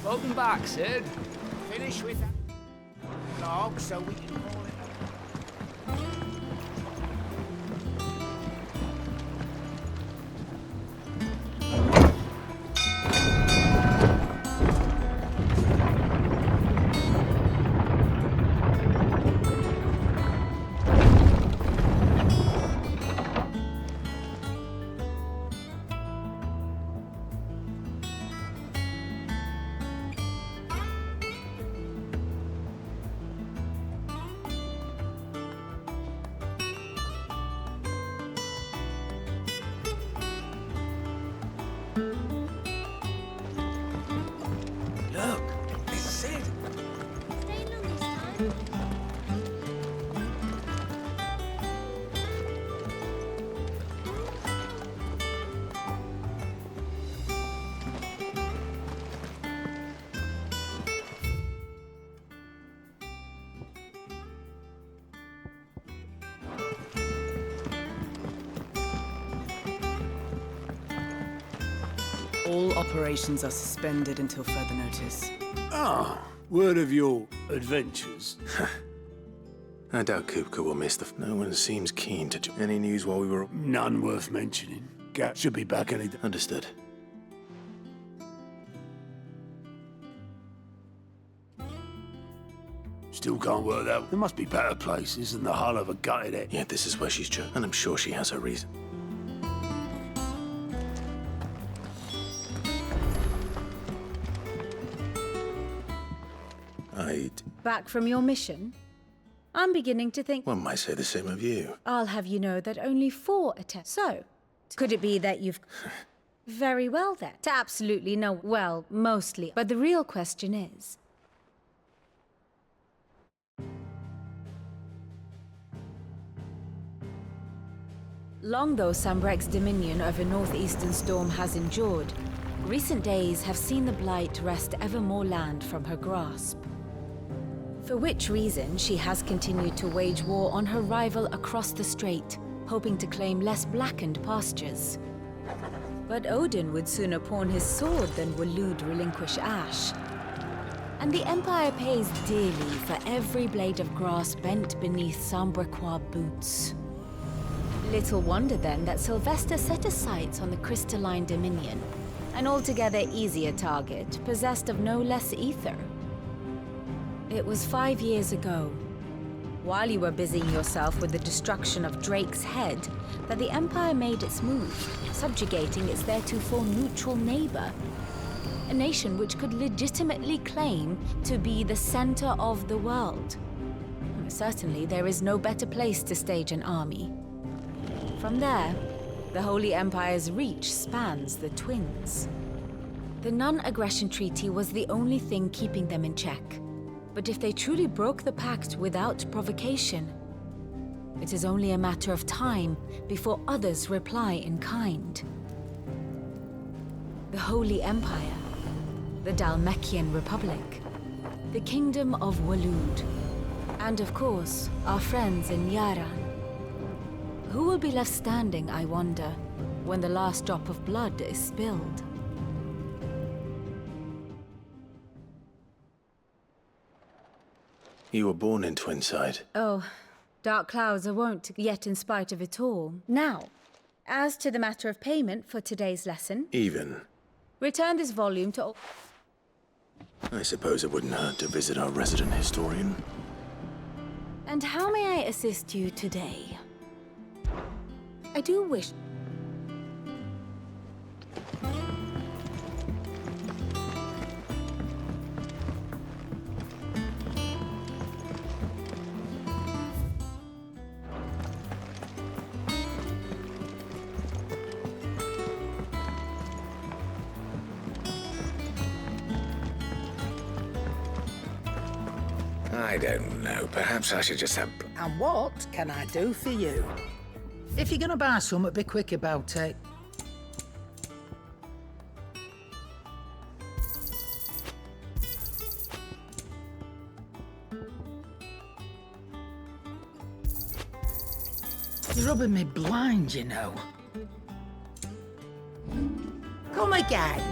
Welcome back, Sid. Finish with that log so we can call it Look, it's Sid. Staying long this time? All operations are suspended until further notice. Ah, word of your adventures. I doubt Kupka will miss the... No one seems keen to... Any news while we were... None worth mentioning. Gat should be back any day. Understood. Still can't work that. There must be better places than the hull of a gutted head. Yeah, this is where she's chosen, and I'm sure she has her reason. Back from your mission? I'm beginning to think One might say the same of you. I'll have you know that only 4 attempts. So, could it be that you've... Very well then. To absolutely no, well, mostly. But the real question is... Long though Sambrek's dominion over northeastern Storm has endured, recent days have seen the Blight wrest ever more land from her grasp. For which reason, she has continued to wage war on her rival across the strait, hoping to claim less blackened pastures. But Odin would sooner pawn his sword than Waloed relinquish Ash. And the Empire pays dearly for every blade of grass bent beneath Sambrequois boots. Little wonder then that Sylvester set his sights on the crystalline dominion, an altogether easier target, possessed of no less ether. It was 5 years ago, while you were busying yourself with the destruction of Drake's head, that the Empire made its move, subjugating its theretofore neutral neighbor. A nation which could legitimately claim to be the center of the world. Certainly, there is no better place to stage an army. From there, the Holy Empire's reach spans the Twins. The non-aggression treaty was the only thing keeping them in check. But if they truly broke the pact without provocation, it is only a matter of time before others reply in kind. The Holy Empire, the Dhalmekian Republic, the Kingdom of Waloed, and of course, our friends in Yaran. Who will be left standing, I wonder, when the last drop of blood is spilled? You were born in Twinside. Oh, dark clouds are wont, yet in spite of it all. Now, as to the matter of payment for today's lesson, Even. return this volume to... I suppose it wouldn't hurt to visit our resident historian. And how may I assist you today? I do wish... I don't know. Perhaps I should just have... And what can I do for you? If you're gonna buy something, be quick about it. You're rubbing me blind, you know. Come again.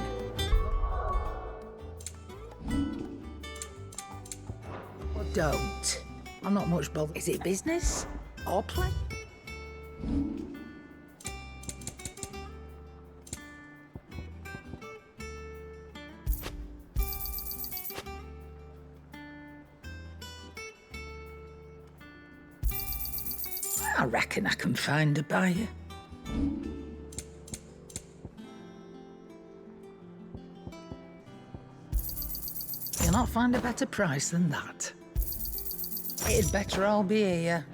don't. I'm not much bothered. Is it business? Or play? I reckon I can find a buyer. You'll not find a better price than that. It'd better all be here.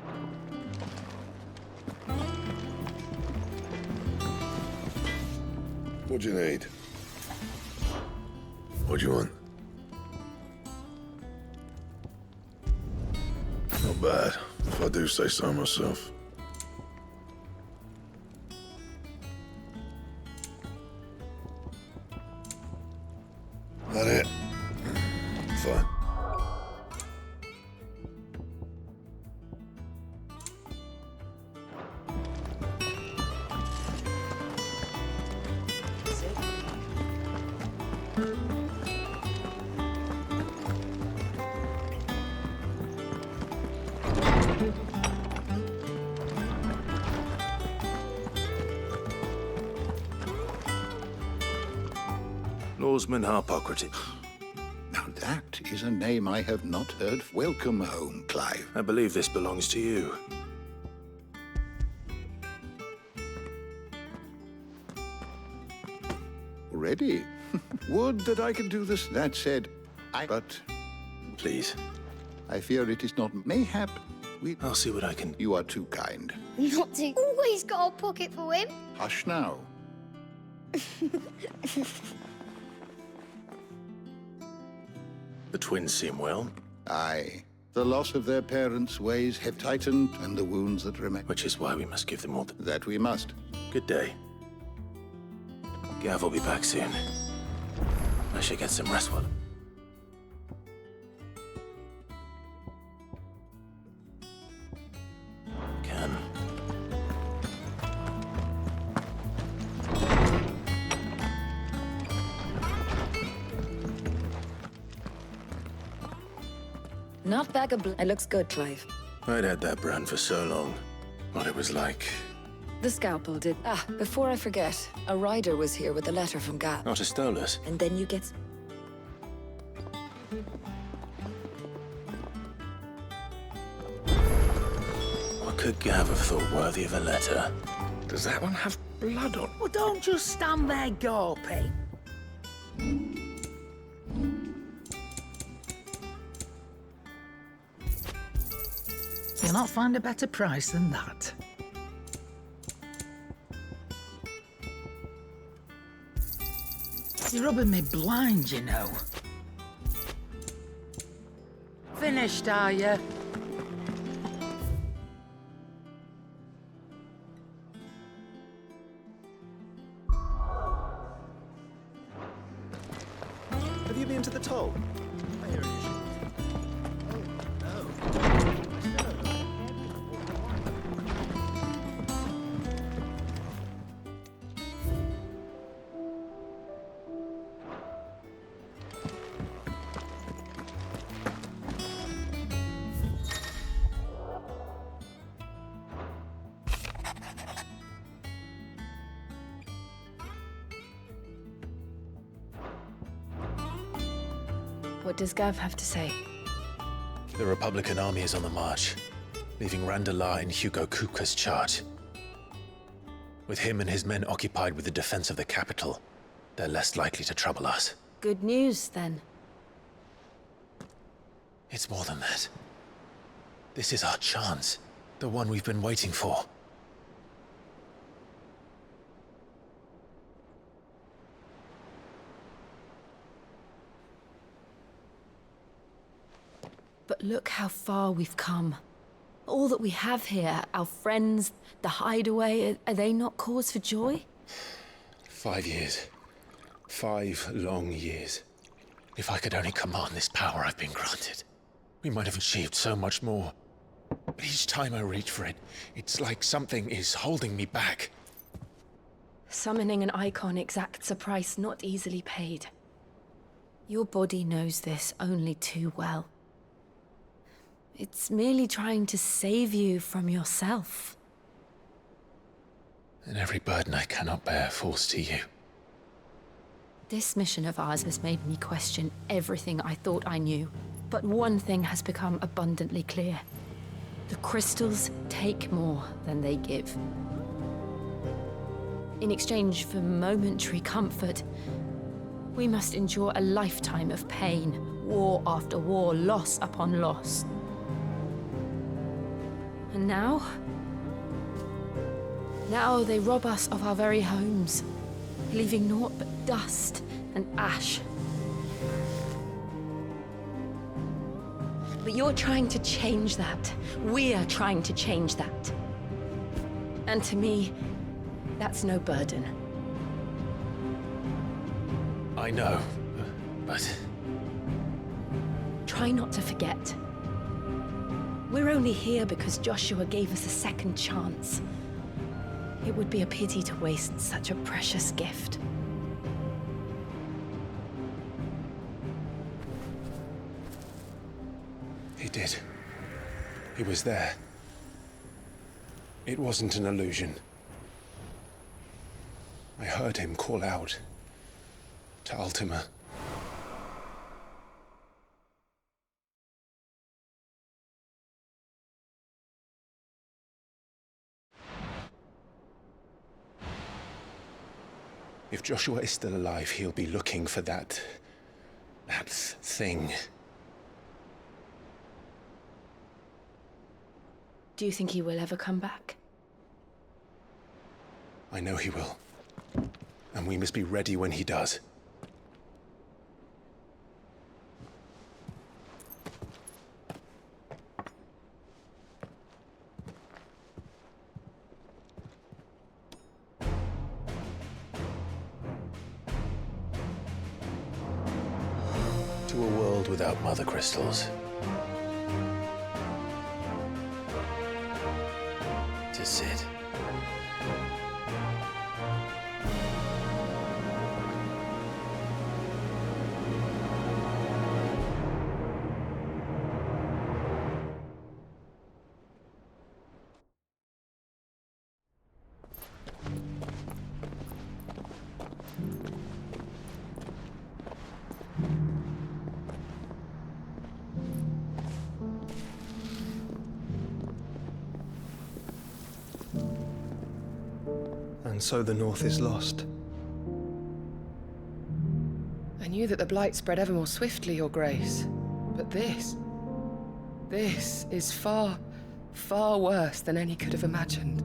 What do you need? What do you want? Not bad, if I do say so myself. That it? Fine. Lawsman Harpocrates. Now that is a name I have not heard. Welcome home, Clive. I believe this belongs to you. Already? Would that I could do this. That said, But Please. I fear it is not. Mayhap we... I'll see what I can... You are too kind. Not to always got a pocket for him. Hush now. The twins seem well, Aye. The loss of their parents' ways have tightened, and the wounds that remain. which is why we must give them all the... That we must. Good day. Gav will be back soon. I should get some rest while... Can. Not bag of It looks good, Clive. I'd had that brand for so long. What it was like. The scalpel did. Ah, before I forget, a rider was here with a letter from Gav. Not a Stolas. And then you get... What could Gav have thought worthy of a letter? Does that one have blood on? Well, don't just stand there gawping. You'll not find a better price than that. You're rubbing me blind, you know. Finished, are you? Have you been to the toll? What does Gav have to say? The Republican army is on the march, leaving Randalar in Hugo Kupka's charge. With him and his men occupied with the defense of the capital, they're less likely to trouble us. Good news, then. It's more than that. This is our chance, the one we've been waiting for. But look how far we've come. All that we have here, our friends, the hideaway, are they not cause for joy? 5 years. 5 long years. If I could only command this power I've been granted, we might have achieved so much more. But each time I reach for it, it's like something is holding me back. Summoning an icon exacts a price not easily paid. Your body knows this only too well. It's merely trying to save you from yourself. And every burden I cannot bear falls to you. This mission of ours has made me question everything I thought I knew. But one thing has become abundantly clear. The crystals take more than they give. In exchange for momentary comfort, we must endure a lifetime of pain, war after war, loss upon loss. And now? Now they rob us of our very homes, leaving naught but dust and ash. But you're trying to change that. We're trying to change that. And to me, that's no burden. I know, but... Try not to forget. We're only here because Joshua gave us a second chance. It would be a pity to waste such a precious gift. He did. He was there. It wasn't an illusion. I heard him call out to Ultima. If Joshua is still alive, he'll be looking for that thing. Do you think he will ever come back? I know he will. And we must be ready when he does. To a world without mother crystals. To Sid. And so the North is lost. I knew that the Blight spread ever more swiftly, Your Grace. But this is far, far worse than any could have imagined.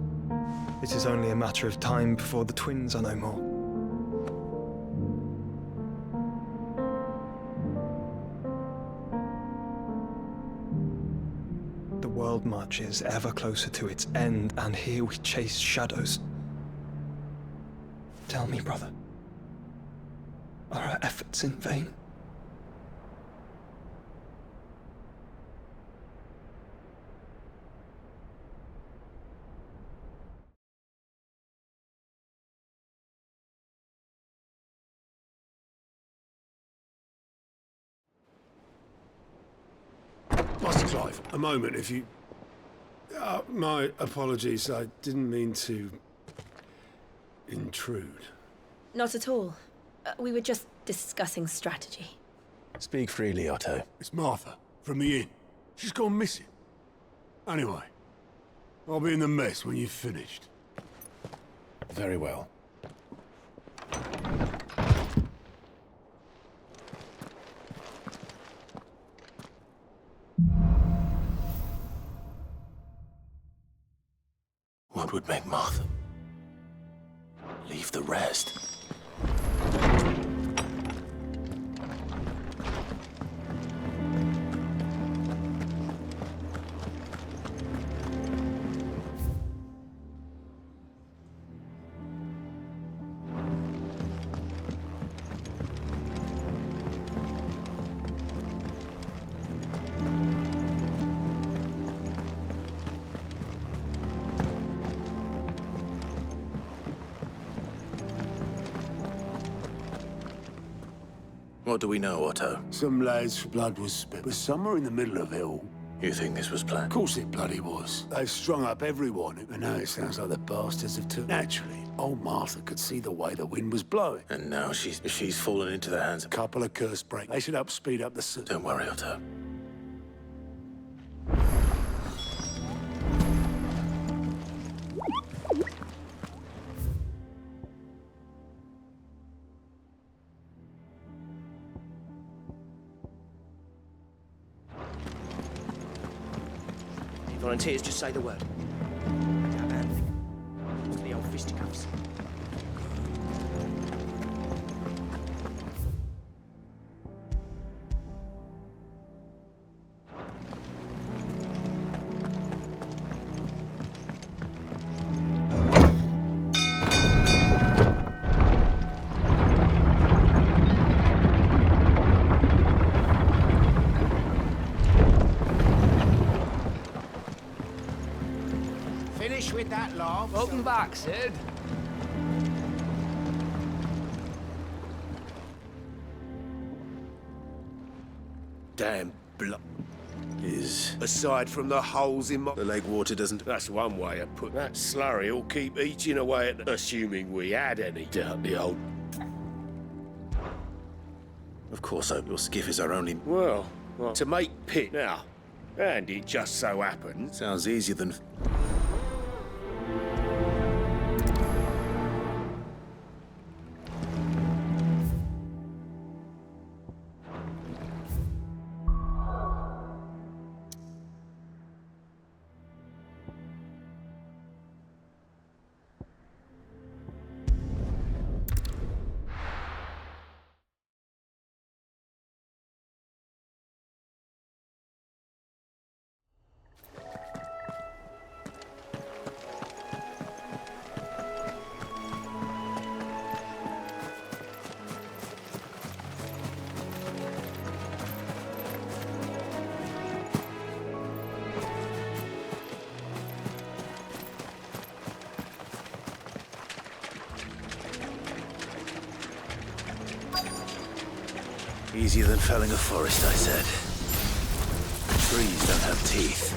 It is only a matter of time before the twins are no more. The world marches ever closer to its end, and here we chase shadows. Tell me, brother, are our efforts in vain? Master Clive, a moment, if you... my apologies, I didn't mean to... intrude. Not at all. We were just discussing strategy. Speak freely, Otto. It's Martha, from the inn. She's gone missing. Anyway, I'll be in the mess when you've finished. Very well. What would make Martha leave the rest? What do we know, Otto? Some lad's blood was spilled, but somewhere in the middle of it all, You think this was planned? Of course it bloody was. They've strung up everyone, and now it sounds like the bastards have took. Naturally, old Martha could see the way the wind was blowing. And now she's fallen into the hands of... Couple of cursed break. They should help speed up the... Don't worry, Otto. Volunteers, just say the word. The old fisticuffs. Finish with that log. Welcome back, Sid. Damn blood. Is... Aside from the holes in my... The lake water doesn't... That's one way of putting that slurry will keep eating away at... Assuming we had any. Doubt the old... Of course, your skiff is our only... Well, to make pit now. And it just so happens... Sounds easier than... Easier than felling a forest, I said. Trees don't have teeth.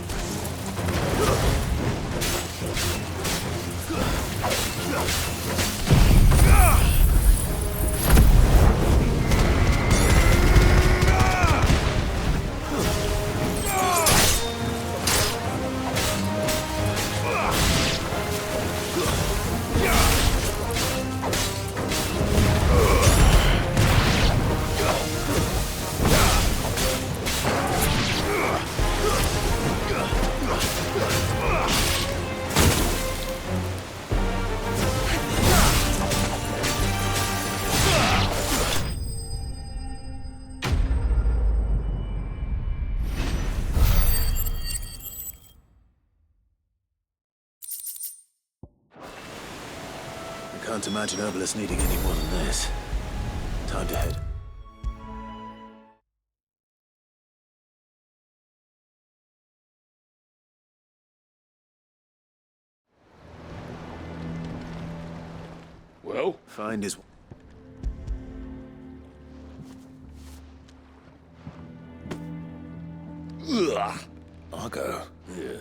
Can't imagine Herbalist needing any more than this. Time to head. Well? Find his... Ugh. I'll go. Yeah.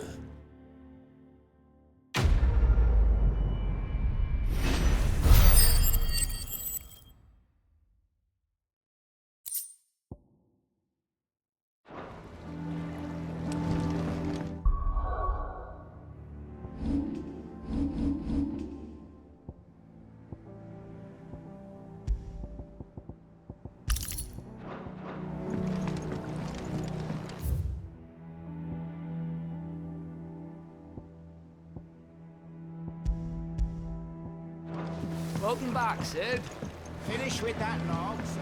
Welcome back, Sid. Finish with that log, so...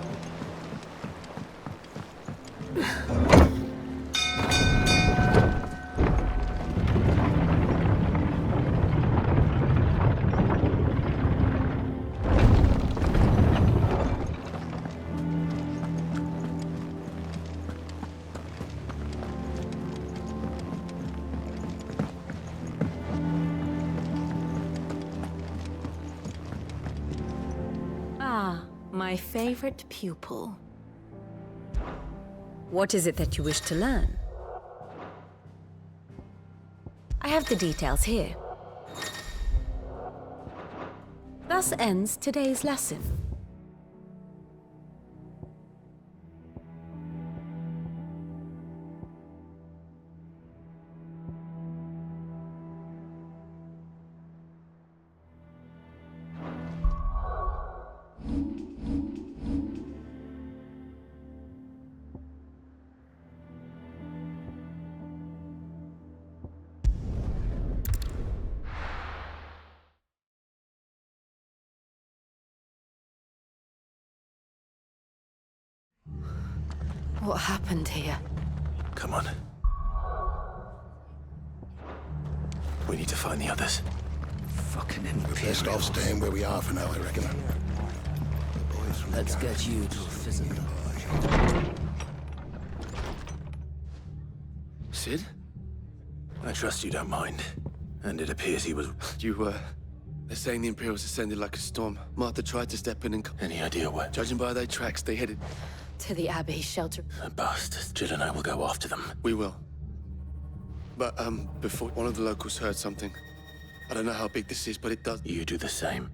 My favorite pupil. What is it that you wish to learn? I have the details here. Thus ends today's lesson. What happened here? Come on. We need to find the others. Fucking We're best off staying where we are for now, I reckon. Let's get you to a physical. Sid? I trust you don't mind. And it appears he was... They're saying the Imperials ascended like a storm. Martha tried to step in and... Any idea where? Judging by their tracks, they headed... To the Abbey shelter. The bastards. Jill and I will go after them. We will. But, before one of the locals heard something. I don't know how big this is, but it does... You do the same.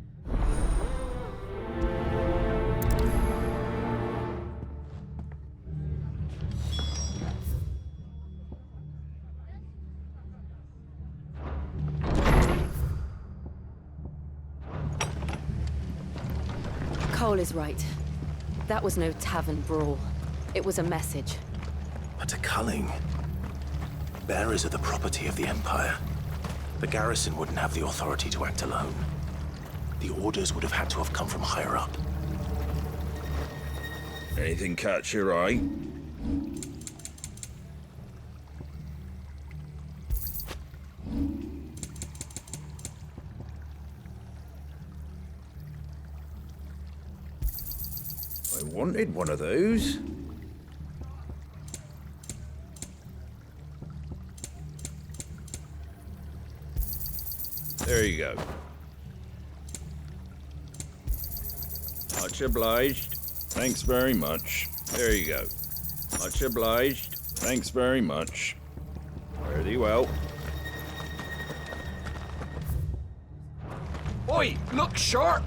Cole is right. That was no tavern brawl. It was a message. But a culling. Bearers are the property of the Empire. The garrison wouldn't have the authority to act alone. The orders would have had to have come from higher up. Anything catch your eye? I wanted one of those. There you go. Much obliged. Thanks very much. There you go. Much obliged. Thanks very much. Fare thee well. Oi, look sharp!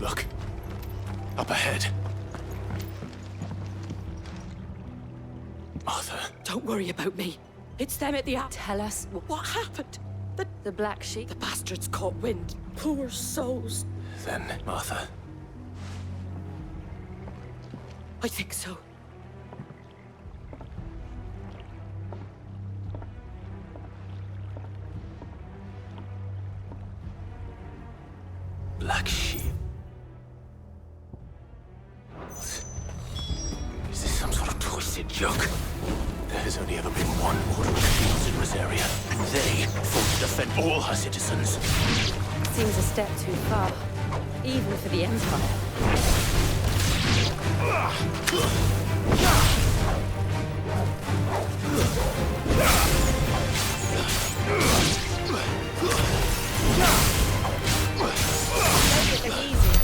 Look. Up ahead. Martha. Don't worry about me. It's them at the Tell us What happened? the Black Sheep. The bastards caught wind. Poor souls. Then, Martha. I think so. Black Sheep. Is this some sort of twisted joke? There has only ever been one Order of Shields in Rosaria, and they fought to defend all her citizens. Seems a step too far, even for the Empire. Take it easy.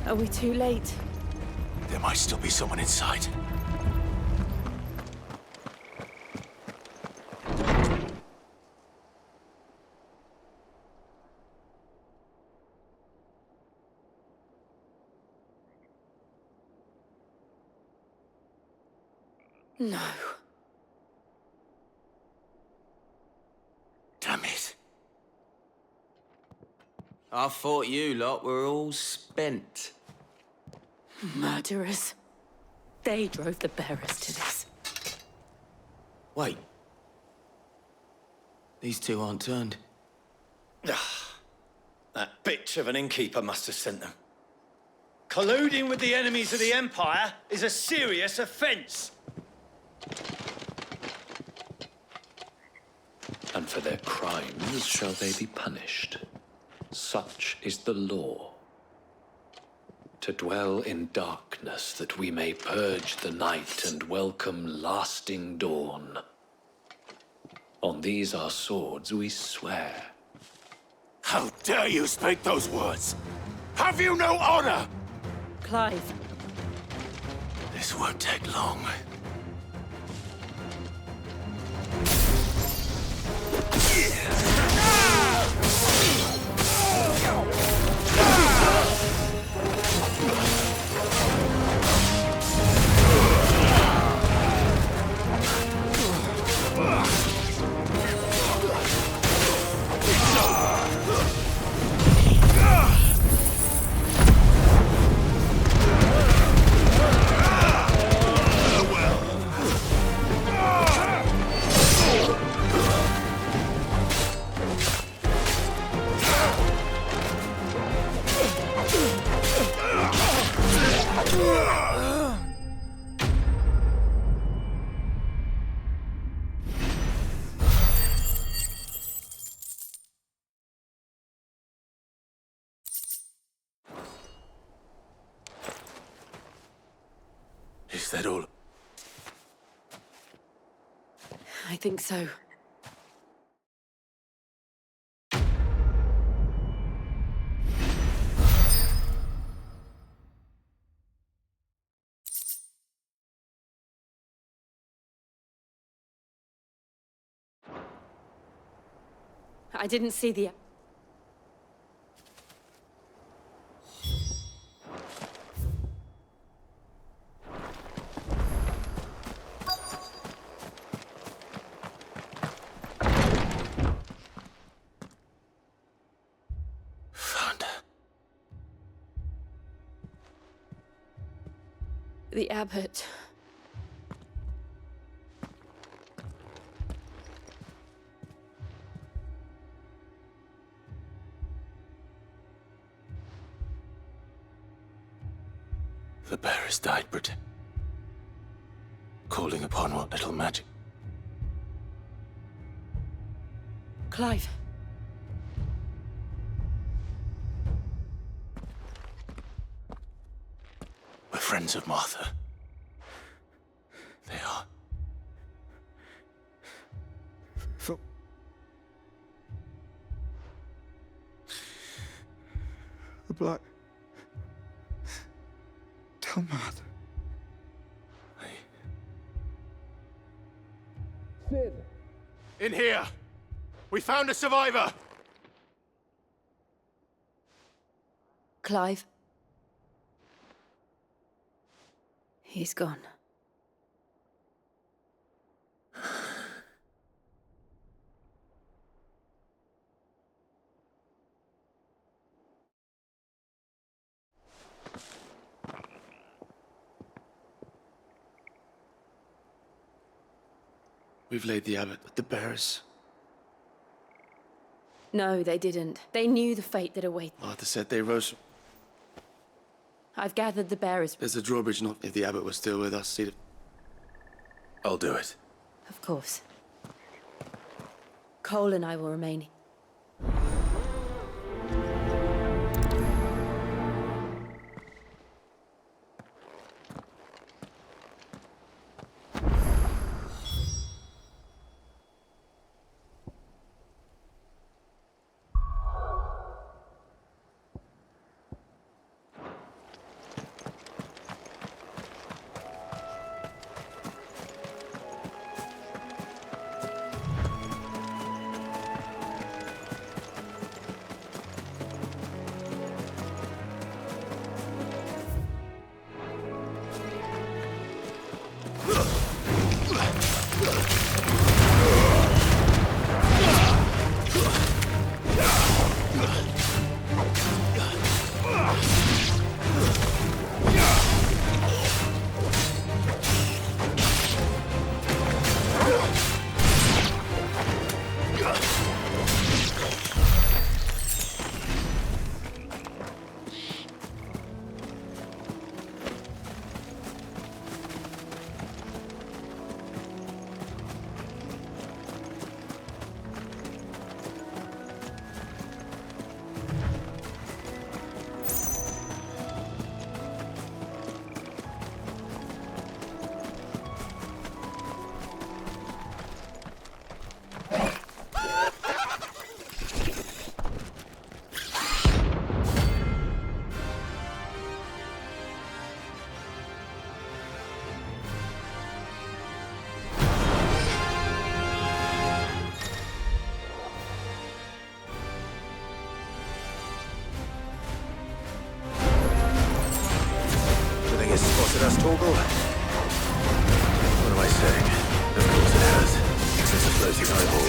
Are we too late? There might still be someone inside. No. Damn it. I thought you lot were all spent. Murderers. They drove the bearers to this. Wait. These two aren't turned. That bitch of an innkeeper must have sent them. Colluding with the enemies of the Empire is a serious offense. And for their crimes shall they be punished. Such is the law. To dwell in darkness that we may purge the night and welcome lasting dawn. On these our swords we swear. How dare you speak those words? Have you no honor? Clive. This won't take long. Is that all? I think so. I didn't see the... Found her. The abbot. The bearers died, Brit. Calling upon what little magic. Clive. We're friends of Martha. They are. The Blight. Tell Martha. Sid! In here! We found a survivor! Clive. He's gone. We've laid the abbot with the bearers. No, they didn't. They knew the fate that awaited. Martha said they rose. I've gathered the bearers. There's a drawbridge not if the abbot was still with us. See, I'll do it. Of course. Cole and I will remain. Spotted us, Torgal? What am I saying? Of course it has. Since a floating eyeball.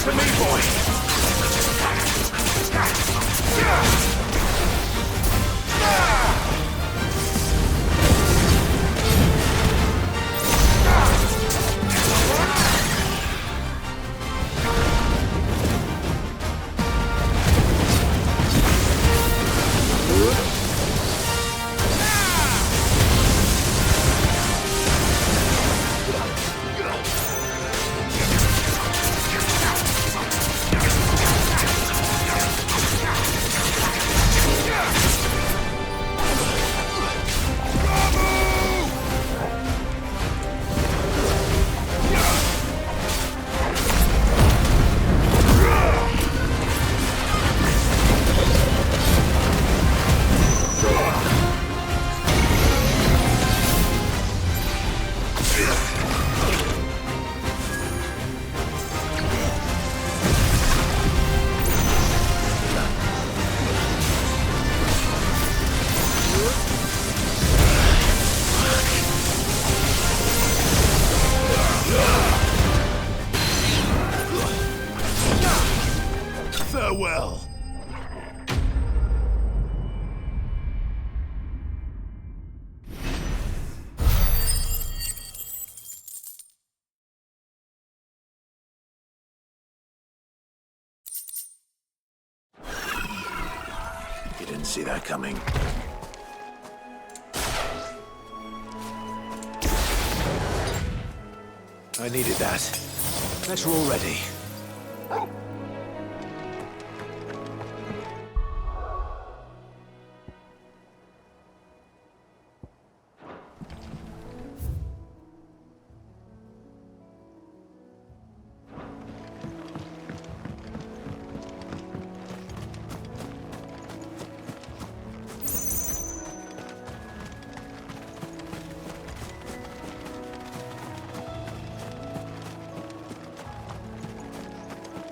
for me, boy! Farewell. You didn't see that coming. I needed that. Better already.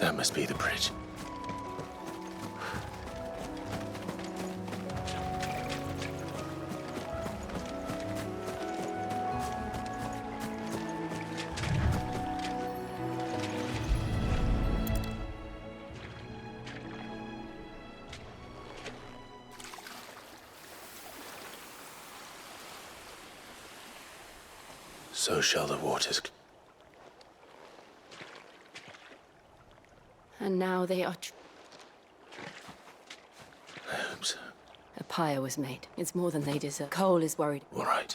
That must be the bridge. So shall the waters. And now they are... I hope so. A pyre was made. It's more than they deserve. Cole is worried. All right.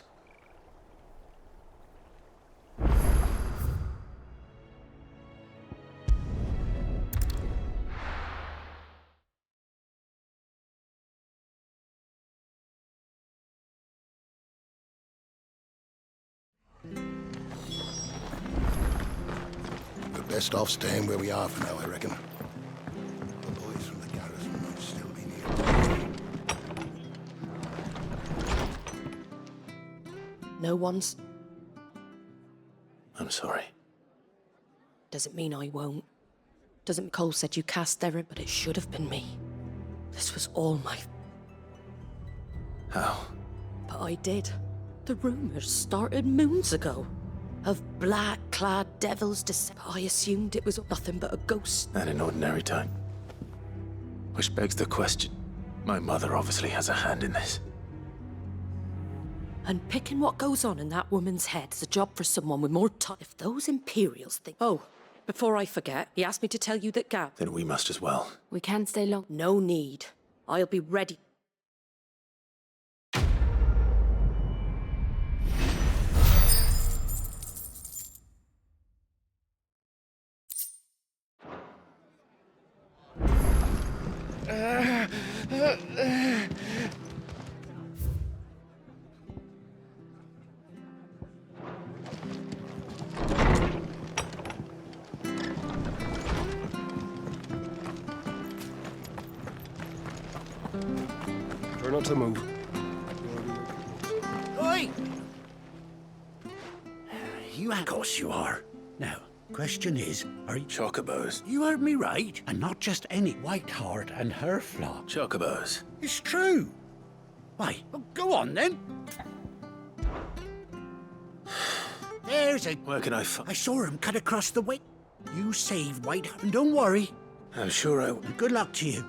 We're best off staying where we are for now, I reckon. The boys from the garrison might still be near. No one's... I'm sorry. Doesn't mean I won't. Doesn't Cole said you cast Derek, but it should have been me. This was all my... How? But I did. The rumors started moons ago. Of black-clad devils I assumed it was nothing but a ghost. At an ordinary time. Which begs the question. My mother obviously has a hand in this. And picking what goes on in that woman's head is a job for someone with more time. If those Imperials think... Oh, before I forget, he asked me to tell you that Gab... Then we must as well. We can't stay long. No need. I'll be ready. Try not to move. Oi! You, of course you are. Now, question is, are you... Chocobos. You heard me right, and not just any Whiteheart and her flock. Chocobos. It's true. Why, well, go on then. There's a... Where can I find... I saw him cut across the way. You save White, and don't worry. I'm sure I will. Good luck to you.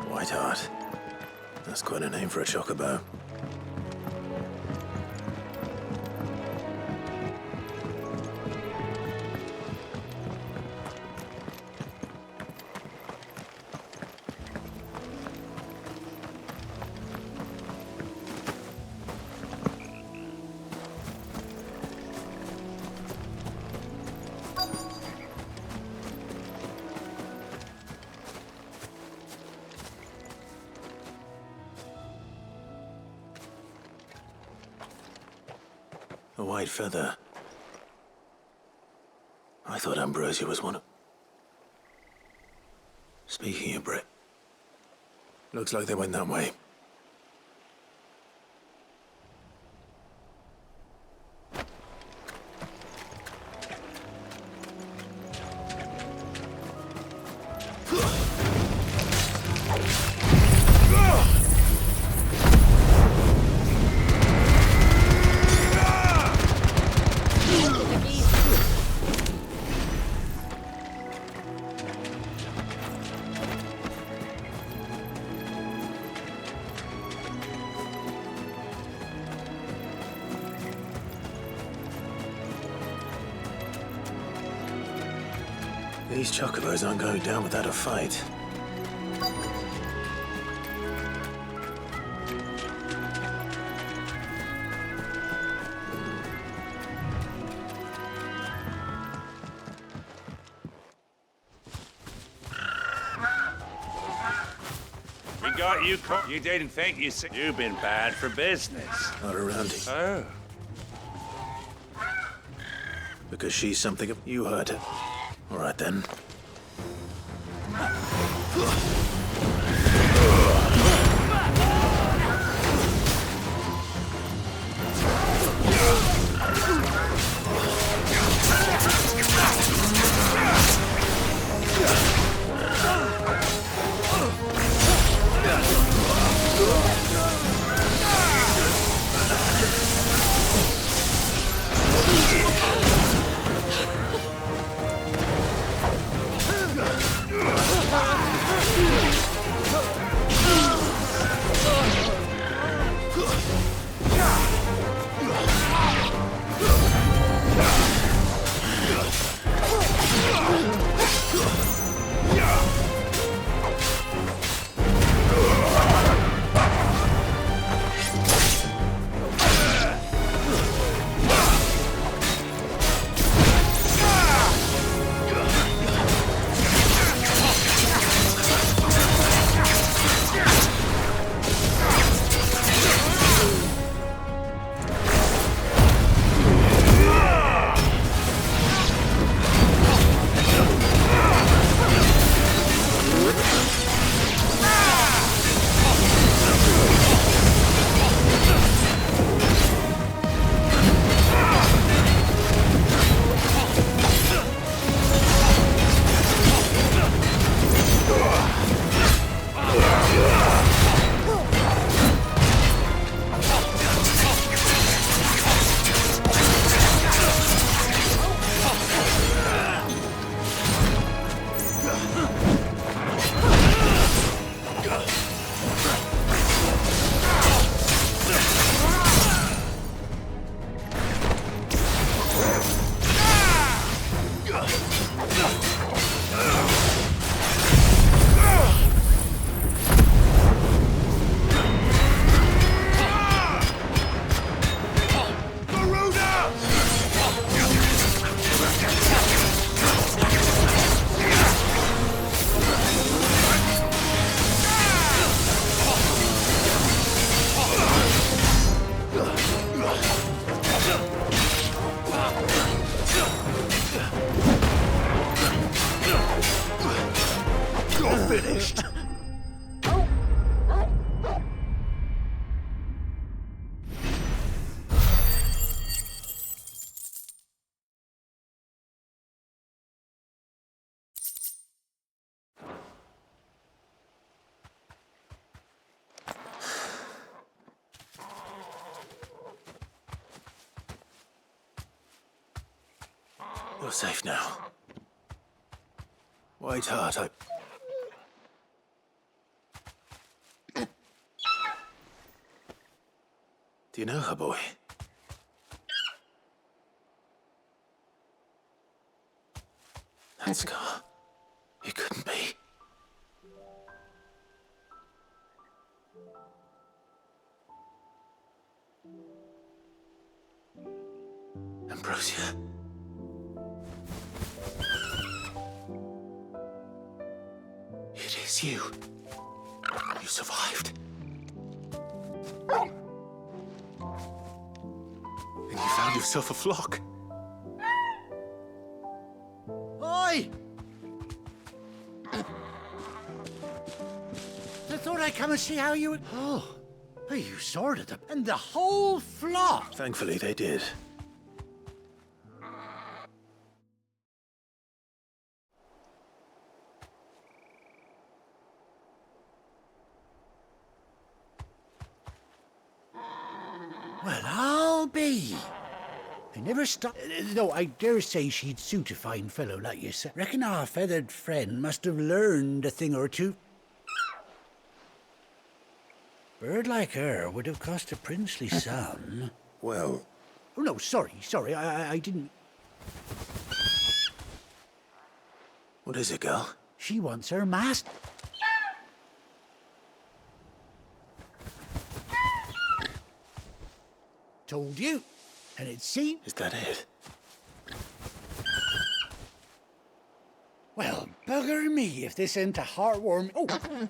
Whiteheart. That's quite a name for a chocobo. A white feather. I thought Ambrosia was one of... Speaking of Brit, looks like they went that way. These chocobos aren't going down without a fight. We got you caught. You didn't think you said you've been bad for business. Not around here. Oh. Because she's something... You heard her. All right, then. You're safe now. White Hart, Do you know her, boy? That scar. It couldn't be. Ambrosia. It is you. You survived. And you found yourself a flock. Oi! I thought I'd come and see how you... Oh, you sorted them. And the whole flock. Thankfully, they did. Well, I'll be. I never stopped. No, I dare say she'd suit a fine fellow like yourself. Reckon our feathered friend must have learned a thing or two. Bird like her would have cost a princely sum. Well... Oh, no, sorry, I didn't... What is it, girl? She wants her master. Told you. And it seems... Is that it? Well, bugger me if this ain't a heartwarming... Oh!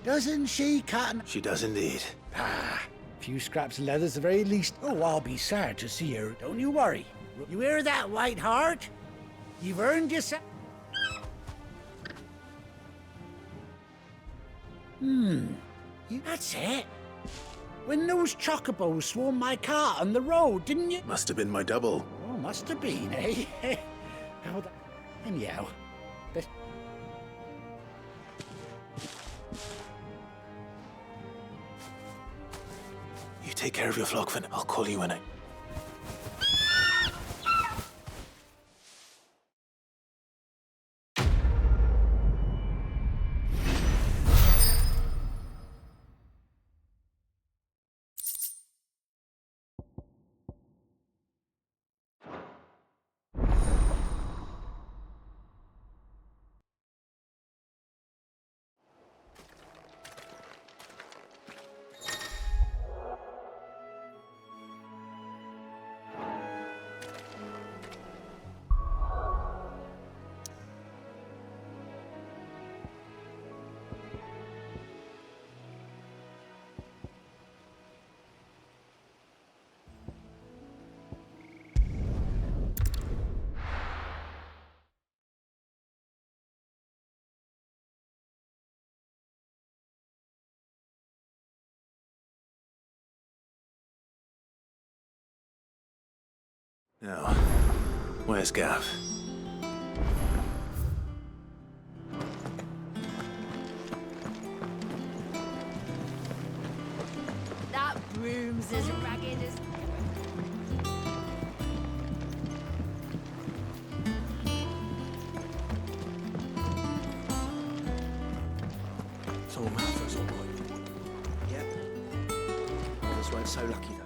Doesn't she, Cotton? She does indeed. Ah, a few scraps of leather's the very least. Oh, I'll be sad to see her. Don't you worry. You hear that, White Hart? You've earned yourself... That's it. When those chocobos swarmed my car on the road, didn't you? Must have been my double. Oh, must have been, eh? Anyhow, but... You take care of your flock, Finn. I'll call you when I... Now, where's Gav? That broom's as ragged as... It's all Martha's all right. Yep. Others weren't so lucky, though.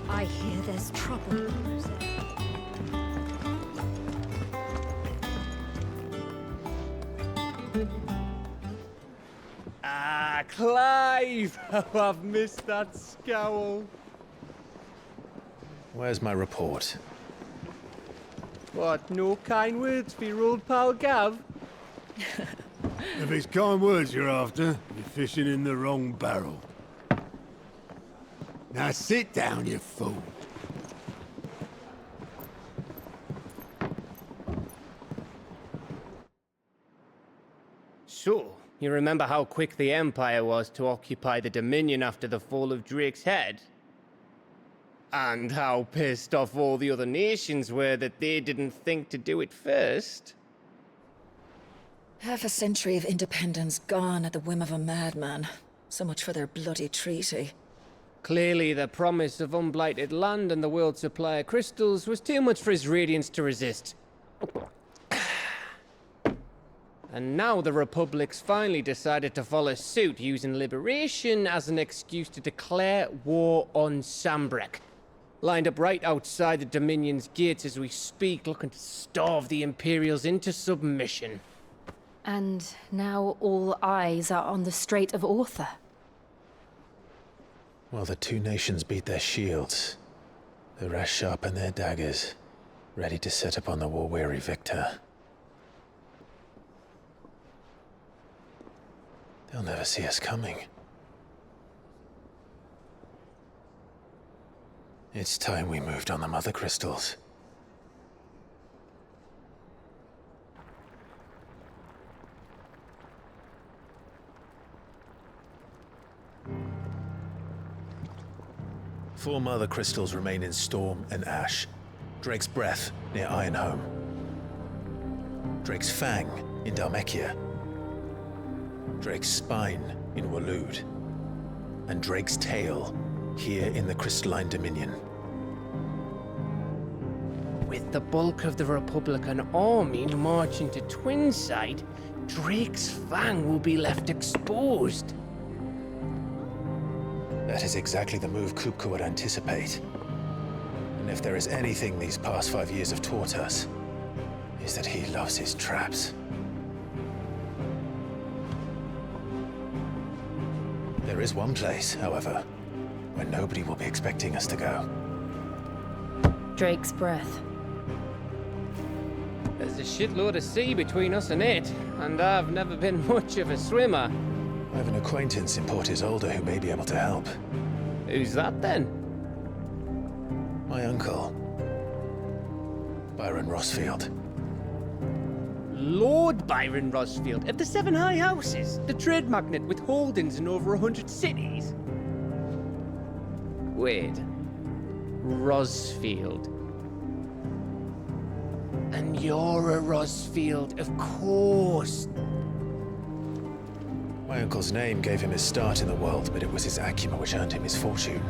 I hear there's trouble. Ah, Clive! Oh, I've missed that scowl. Where's my report? What, no kind words for your old pal Gav? If it's kind words you're after, you're fishing in the wrong barrel. Now sit down, you fool. So, you remember how quick the Empire was to occupy the Dominion after the fall of Drake's head? And how pissed off all the other nations were that they didn't think to do it first? Half a century of independence gone at the whim of a madman. So much for their bloody treaty. Clearly, the promise of unblighted land and the world's supply of crystals was too much for his radiance to resist. And now the Republic's finally decided to follow suit, using liberation as an excuse to declare war on Sambrek. Lined up right outside the Dominion's gates as we speak, looking to starve the Imperials into submission. And now all eyes are on the Strait of Author. While the two nations beat their shields, the rest sharpen their daggers, ready to set upon the war-weary victor. They'll never see us coming. It's time we moved on the mother crystals. Four mother crystals remain in Storm and Ash. Drake's Breath near Ironhome. Drake's Fang in Dhalmekia. Drake's Spine in Waloed. And Drake's Tail here in the Crystalline Dominion. With the bulk of the Republican army marching to Twinside, Drake's Fang will be left exposed. That is exactly the move Kupka would anticipate. And if there is anything these past 5 years have taught us, is that he loves his traps. There is one place, however, where nobody will be expecting us to go. Drake's Breath. There's a shitload of sea between us and it, and I've never been much of a swimmer. I have an acquaintance in Port Isolde who may be able to help. Who's that then? My uncle, Byron Rosfield. Lord Byron Rosfield of the Seven High Houses, the trade magnate with holdings in over 100 cities. Wait, Rosfield. And you're a Rosfield, of course. My uncle's name gave him his start in the world, but it was his acumen which earned him his fortune.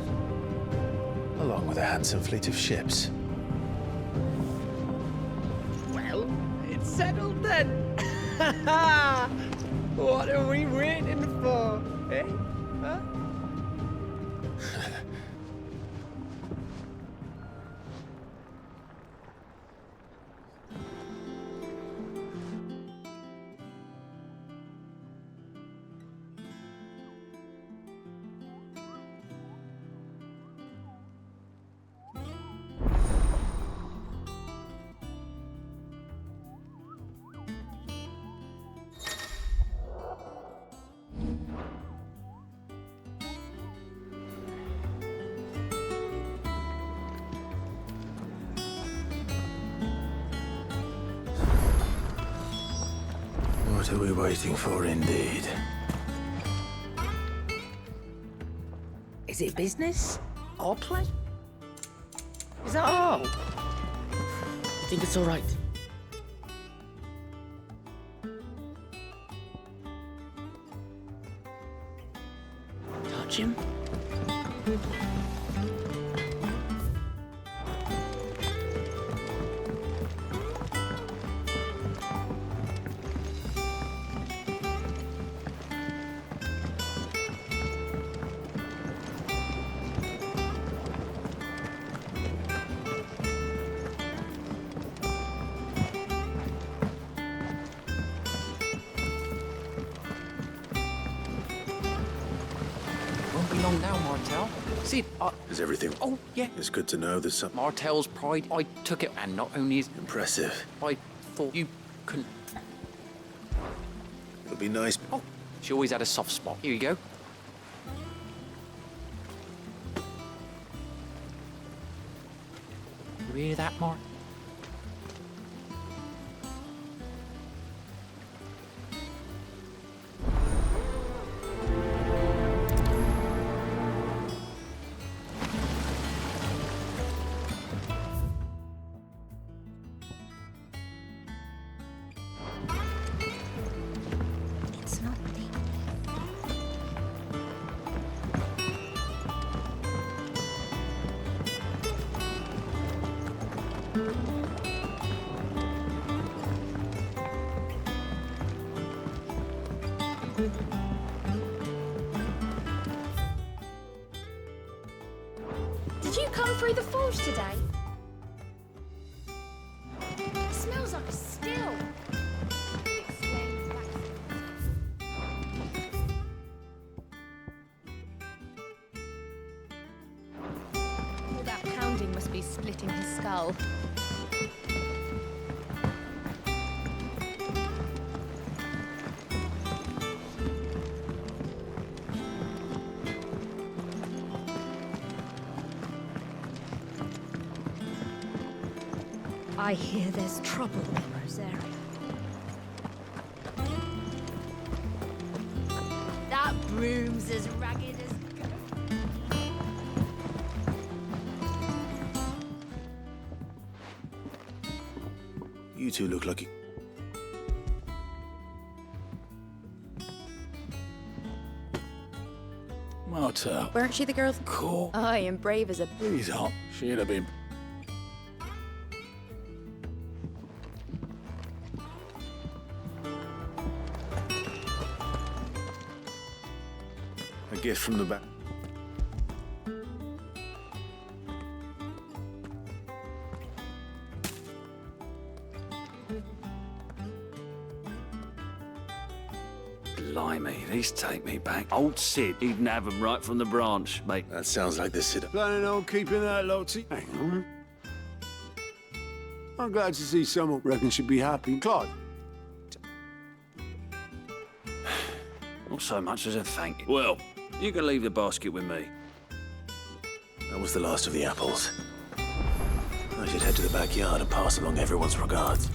Along with a handsome fleet of ships. Well, it's settled then. What are we waiting for, eh? Huh? What are we waiting for, indeed? Is it business? Or play? Is that all? I think it's all right. Touch him? Won't be long now, Martel. Sid, Is everything? Oh, yeah. It's good to know there's some Martell's pride. I took it, and not only is impressive. I thought you couldn't. It'll be nice. Oh, she always had a soft spot. Here you go. You hear that, Mark? It's not me. Did you come through the forge today? It smells like a still. Explains that. All that pounding must be splitting his skull. I hear there's trouble in Rosaria. That broom's as ragged as... You two look like you. Martell. Weren't she the girl? Cool. Aye, and brave as a... He's hot. She'd have been. A gift from the back. Blimey, these take me back. Old Sid, he'd have 'em right from the branch, mate. That sounds like the Sid. Planning on keeping that, Lottie? Hang on. I'm glad to see someone reckon should be happy. Clive. Not so much as a thank you. Well, you can leave the basket with me. That was the last of the apples. I should head to the backyard and pass along everyone's regards.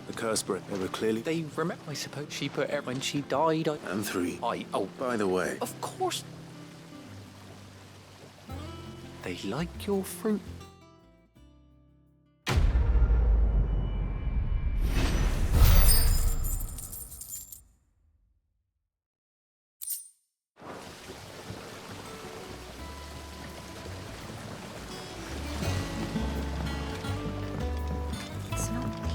The curse bread, they were clearly... They remember, I suppose, she put her when she died. And 3. Oh, by the way... Of course. They like your fruit. It's not me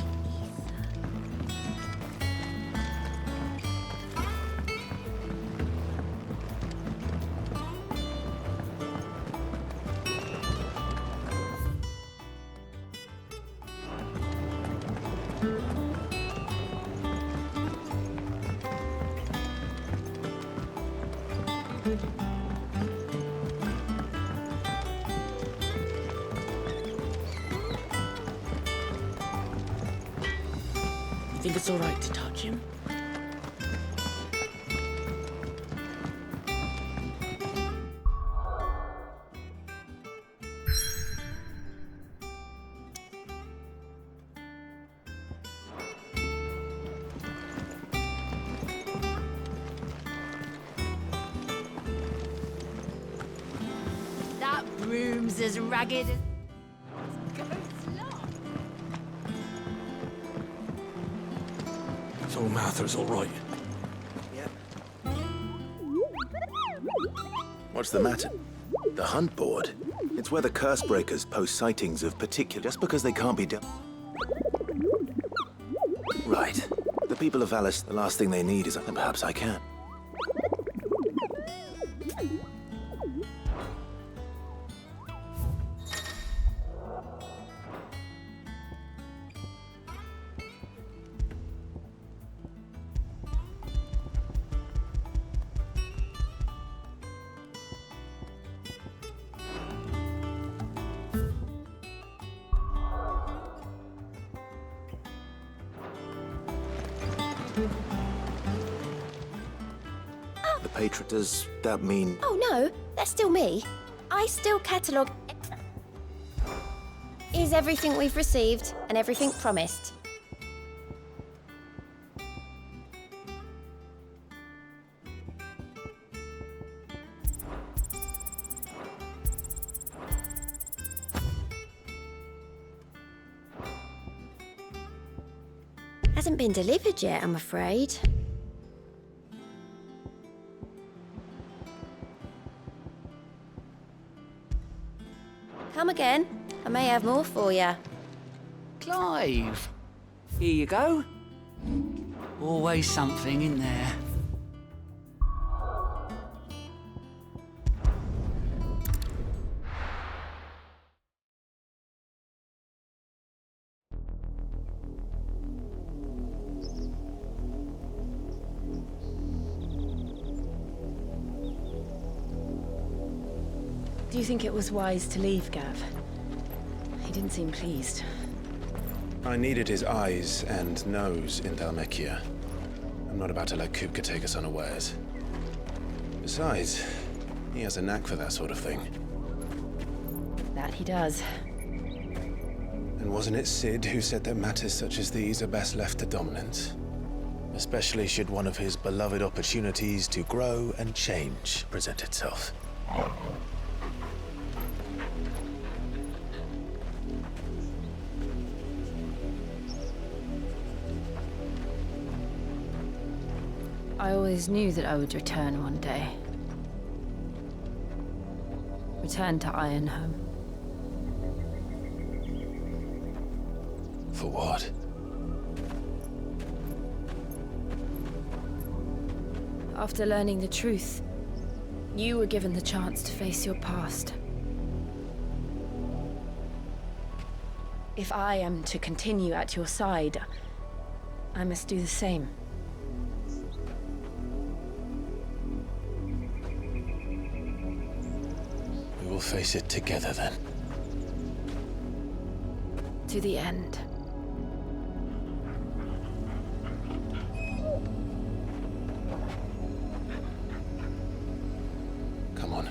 You think it's all right to touch him? That broom's as ragged as... So Martha's all right. What's the matter? The hunt board? It's where the curse breakers post sightings of particular... Just because they can't be done... Right. The people of Alice, the last thing they need is... And perhaps I can. patron. Does that mean... Oh no, that's still me. I still catalogue... Is everything we've received and everything promised. Hasn't been delivered yet, I'm afraid. Come again. I may have more for you. Clive, here you go. Always something in there. Do you think it was wise to leave, Gav? He didn't seem pleased. I needed his eyes and nose in Dhalmekia. I'm not about to let Kupka take us unawares. Besides, he has a knack for that sort of thing. That he does. And wasn't it Sid who said that matters such as these are best left to dominance? Especially should one of his beloved opportunities to grow and change present itself. I always knew that I would return one day. Return to Ironhome. For what? After learning the truth, you were given the chance to face your past. If I am to continue at your side, I must do the same. We will face it together then. To the end. Come on.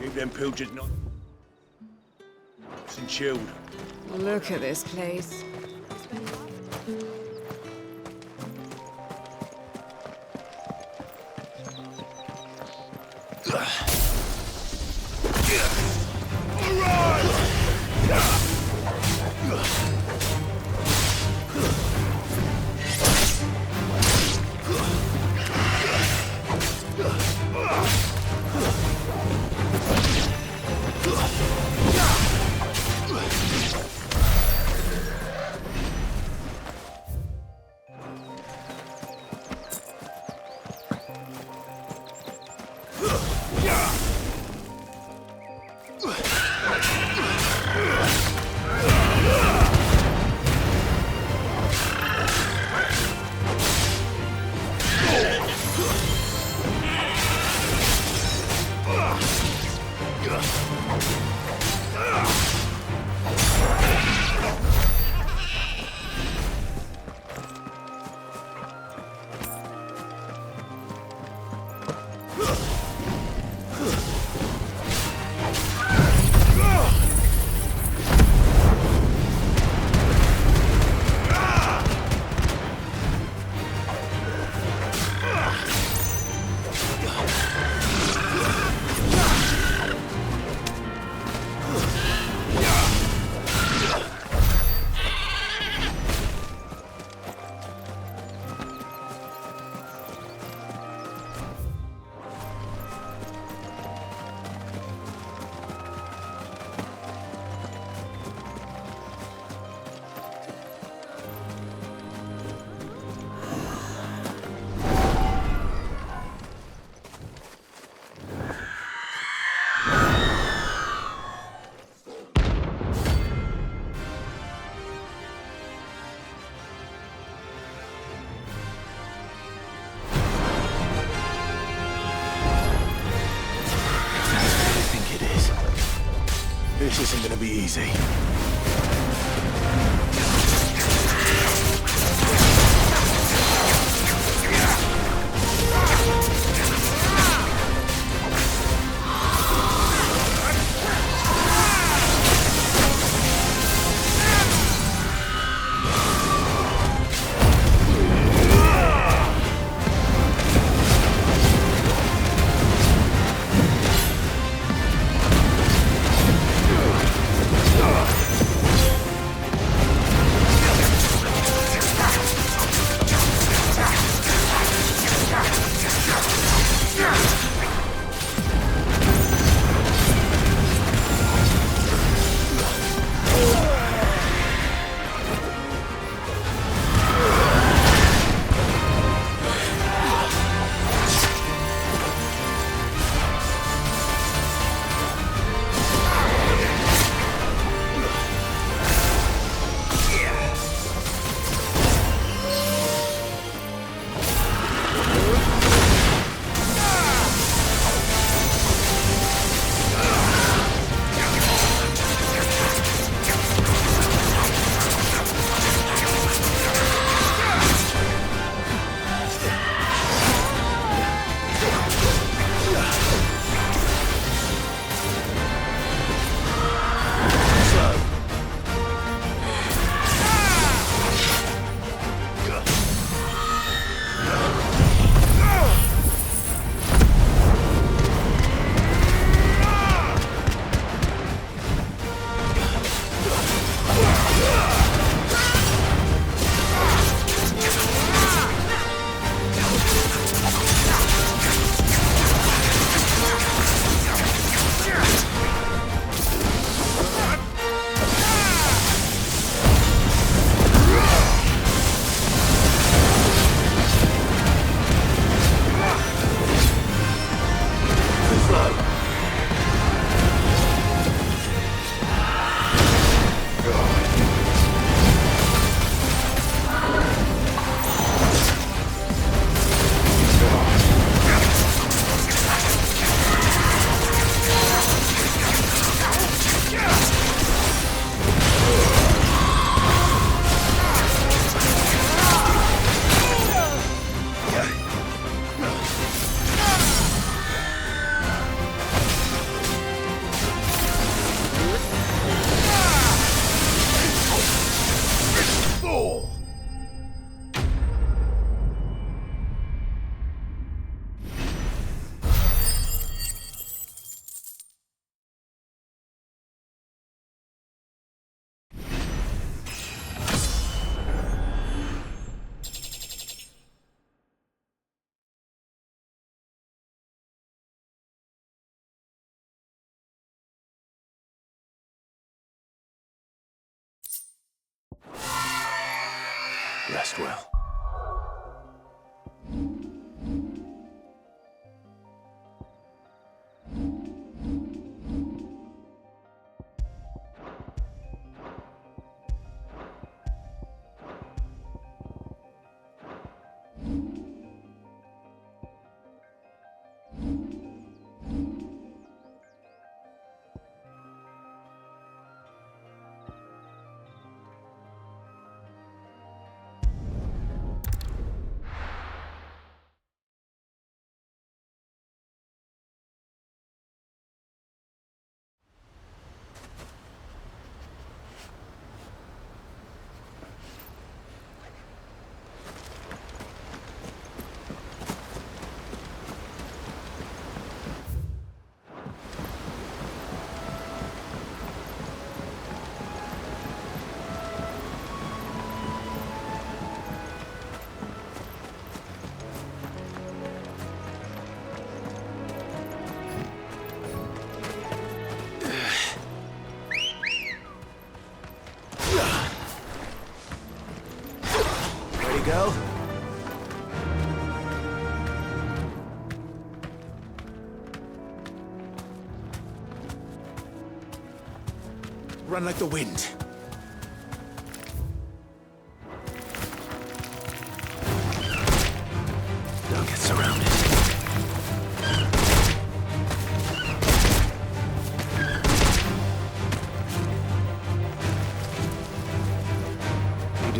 Keep them pilgers not... and chilled. Look at this place. This isn't gonna be easy. Rest well. Go. Run like the wind. Don't get surrounded.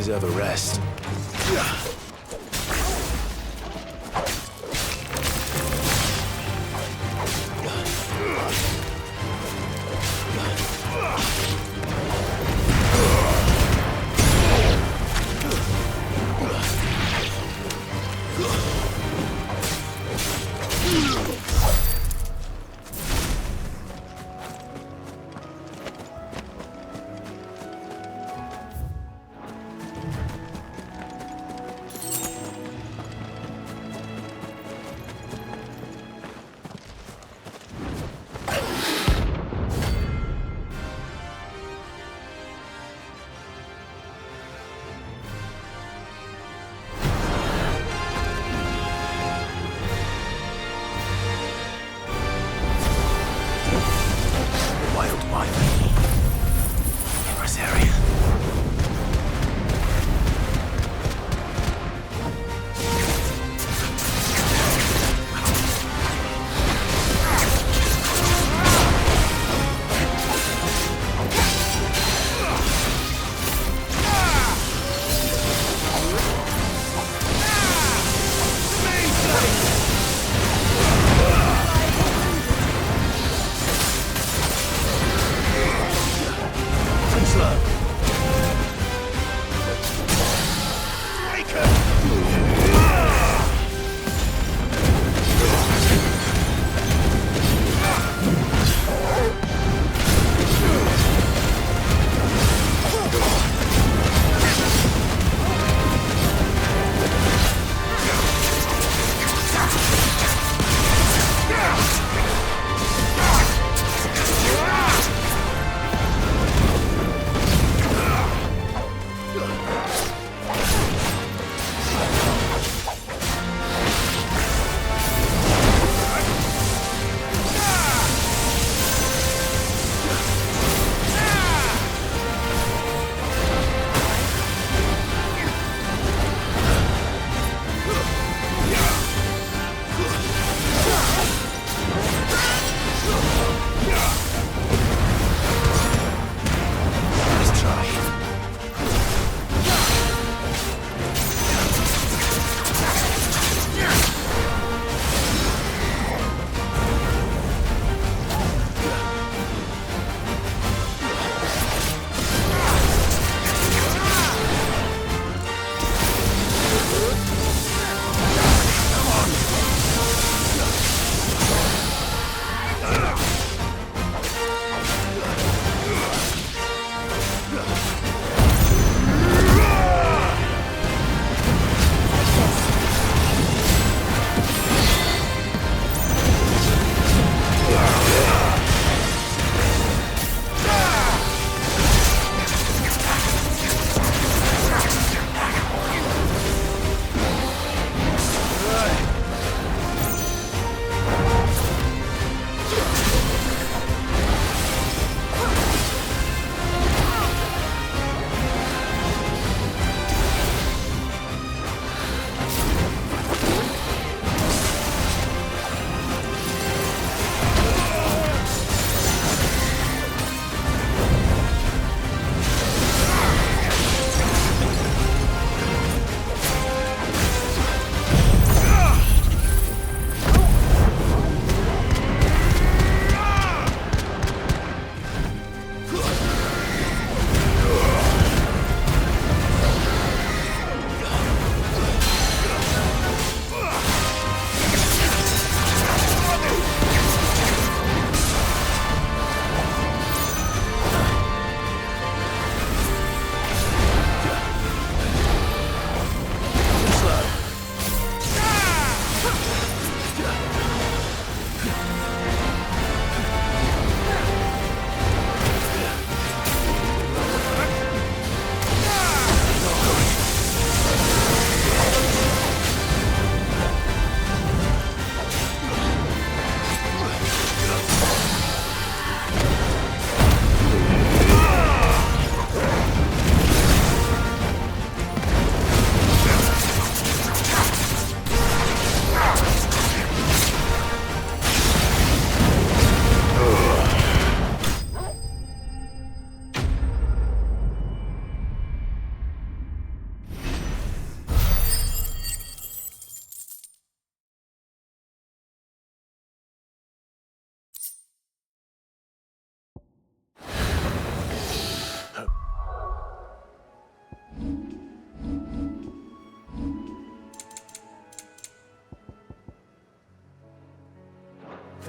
deserve a rest.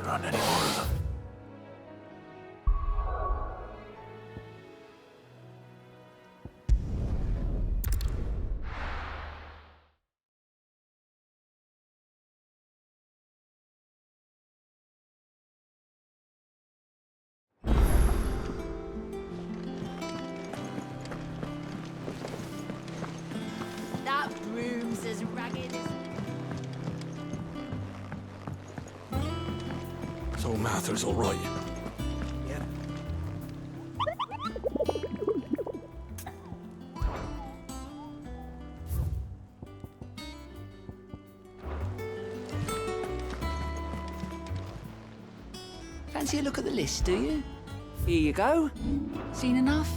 outrun any more of them. That broom's as ragged as... So Mather's all right. Yep. Fancy a look at the list, do you? Here you go. Seen enough?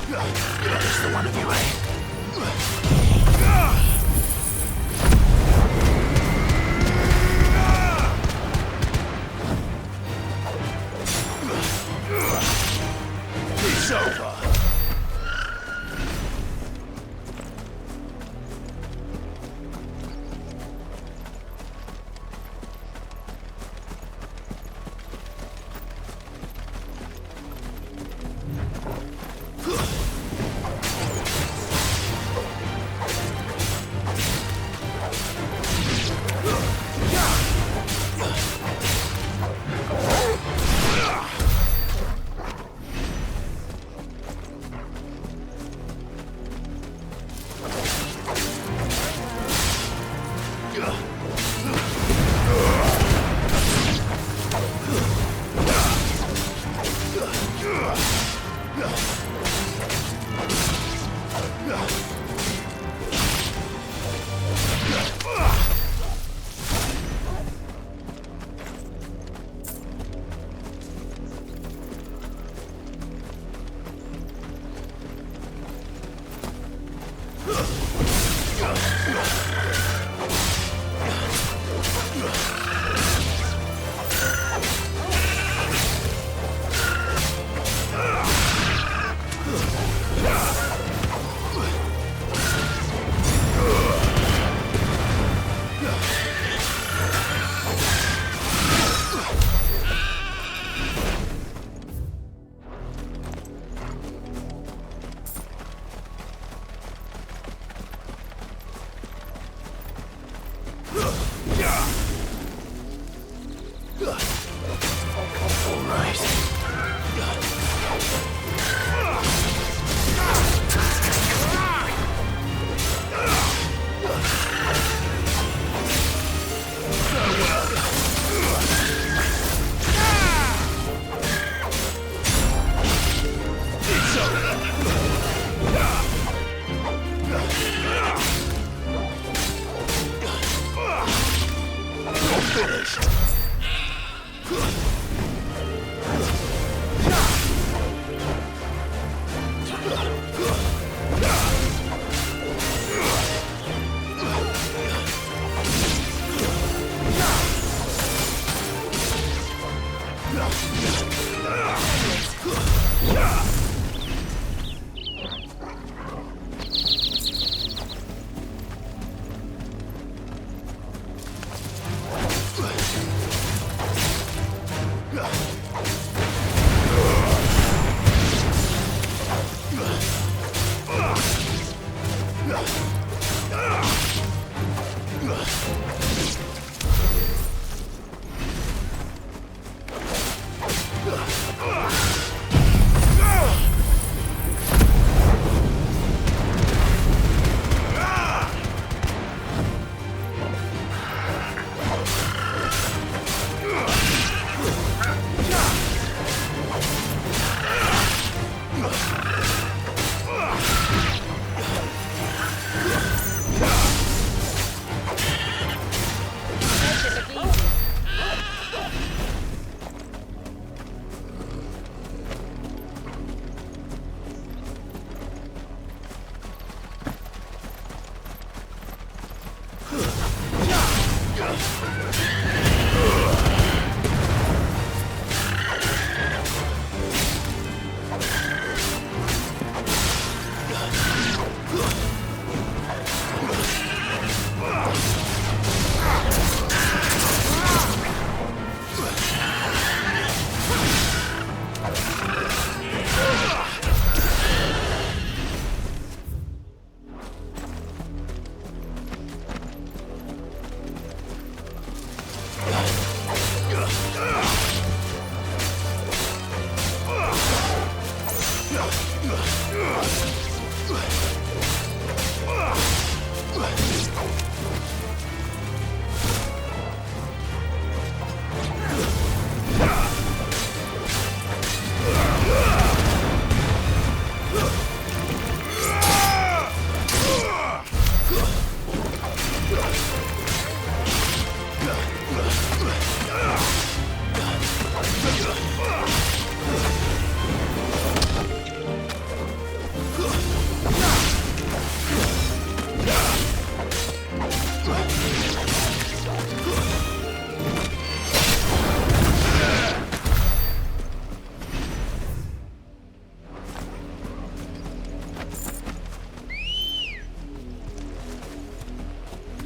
That's the one of you, eh? It's over.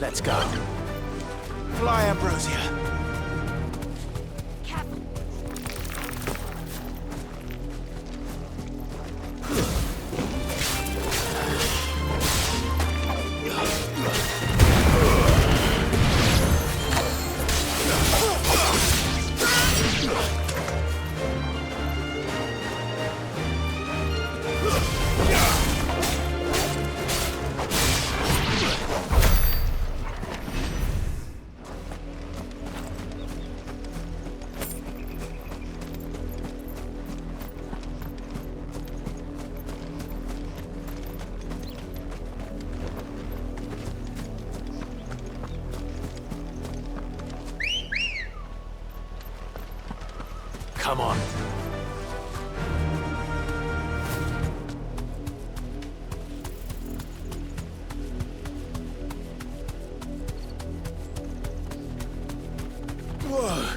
Let's go. Fly, Ambrosia. Come on. Whoa.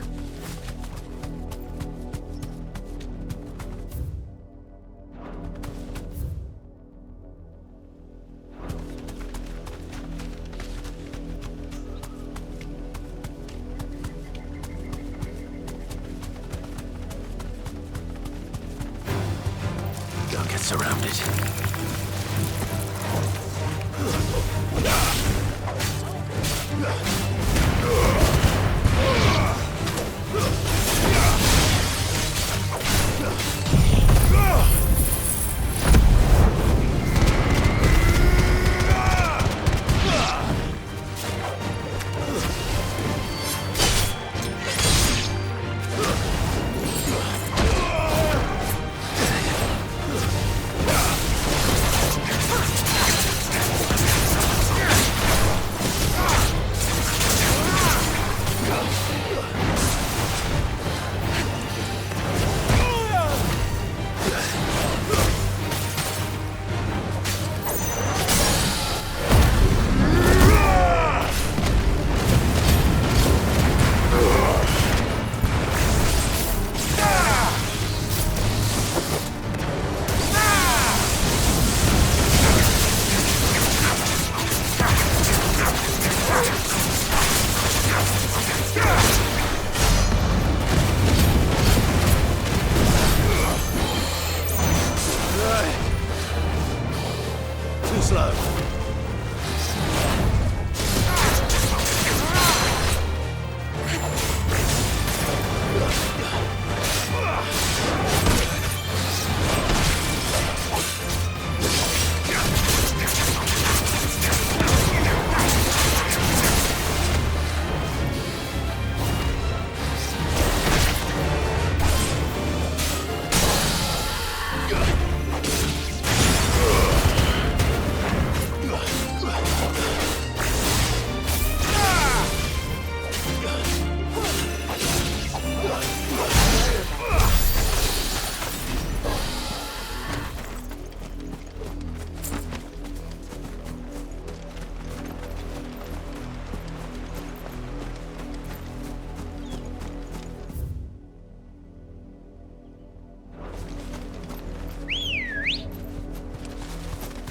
Don't get surrounded. Too slow.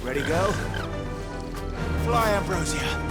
Ready, go? Fly, Ambrosia.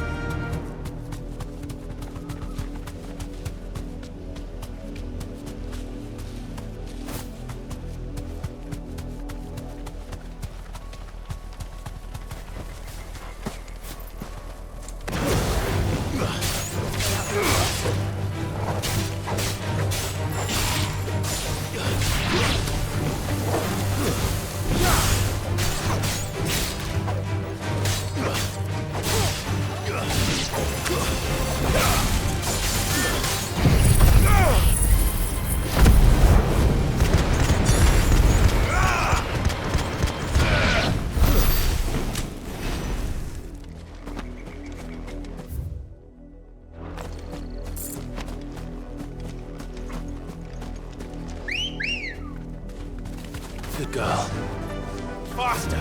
Faster!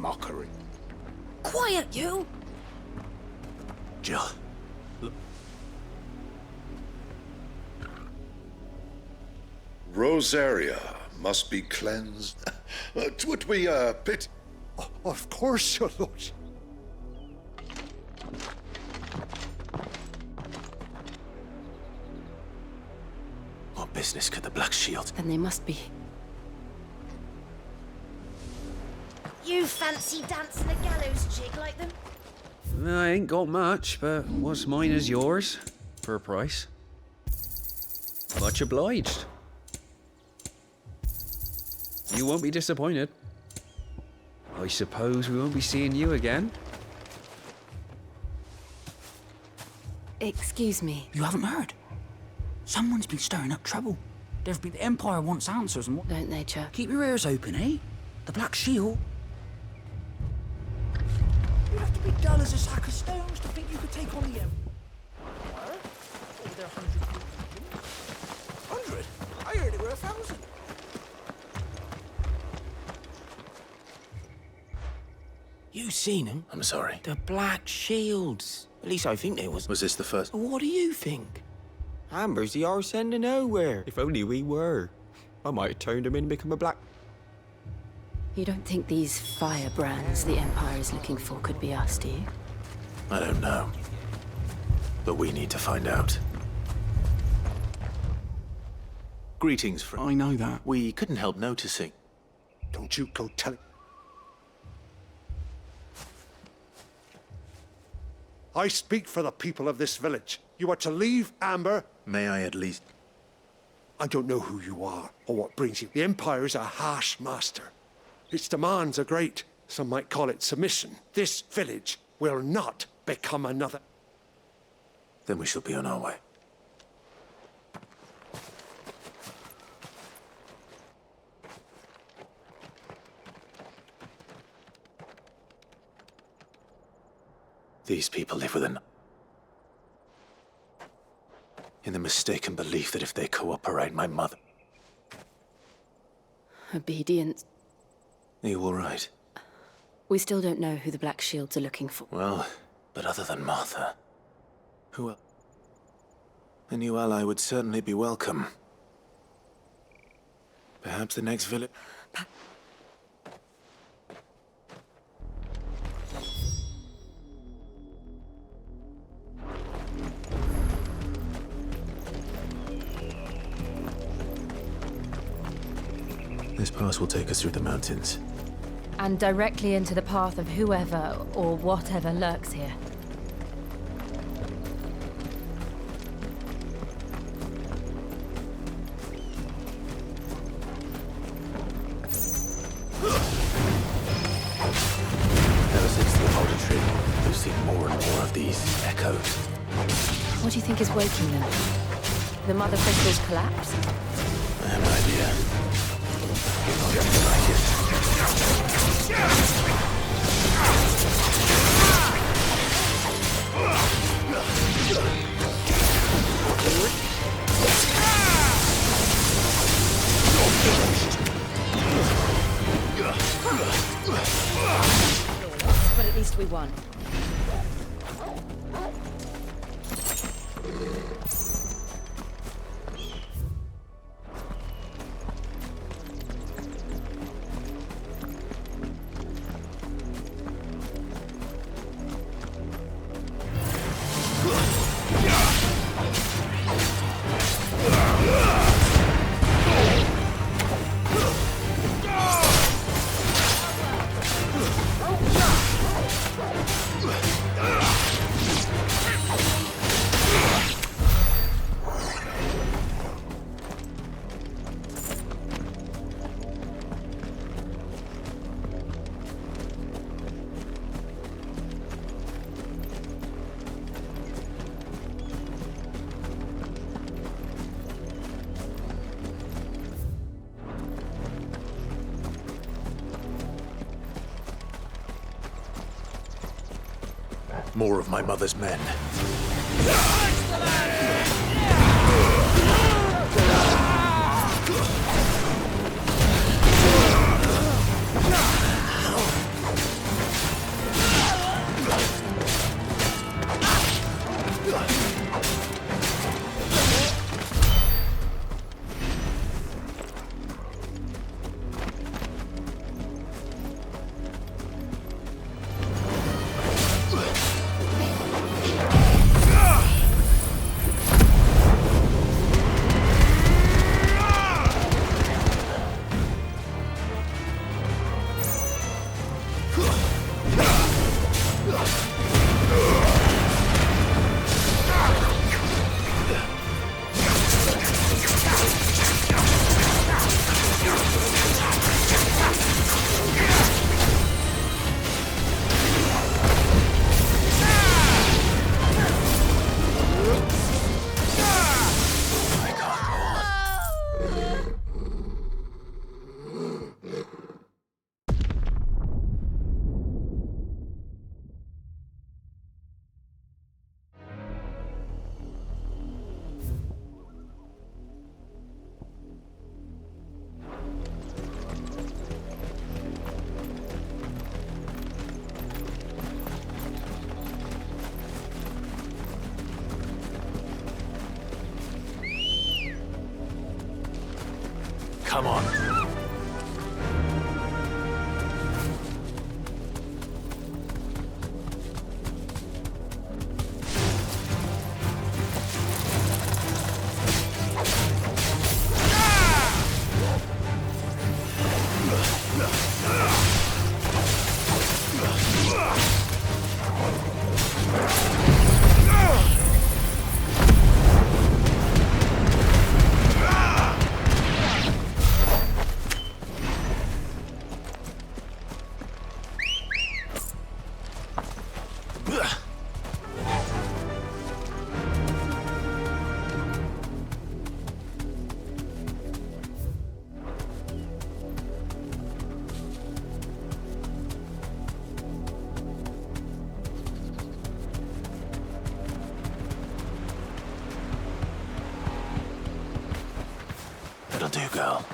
Mockery. Quiet, you! Jill. Look. Rosaria must be cleansed. 'Twould be a pity. Of course, your lordship. What business could the Black Shield? Then they must be. You fancy dancing a gallows jig like them? I ain't got much, but what's mine is yours. For a price. Much obliged. You won't be disappointed. I suppose we won't be seeing you again. Excuse me. You haven't heard? Someone's been stirring up trouble. The Empire wants answers and what... Don't they, Chuck? Keep your ears open, eh? The Black Shield. You'd have to be dull as a sack of stones to think you could take on the Empire. Over their 100 people. 100? I heard it were 1,000. You seen him? I'm sorry. The Black Shields. At least I think they was. Was this the first? What do you think? Amber's the arse end of nowhere. If only we were. I might have turned him in and become a black... You don't think these firebrands the Empire is looking for could be us, do you? I don't know. But we need to find out. Greetings, friend. I know that. We couldn't help noticing. Don't you go tell it. I speak for the people of this village. You are to leave Amber. May I at least... I don't know who you are or what brings you. The Empire is a harsh master. Its demands are great. Some might call it submission. This village will not become another. Then we shall be on our way. These people live with in the mistaken belief that if they cooperate, my mother... Obedience. Are you all right? We still don't know who the Black Shields are looking for. Well, but other than Martha, who else? A new ally would certainly be welcome. Perhaps the next village... This pass will take us through the mountains. And directly into the path of whoever or whatever lurks here. Ever since the auditory, we've seen more and more of these echoes. What do you think is waking them? The Mother Crystal's collapse? I have an idea. I'll get to like it. But at least we won. More of my mother's men. Come on. That'll do, girl.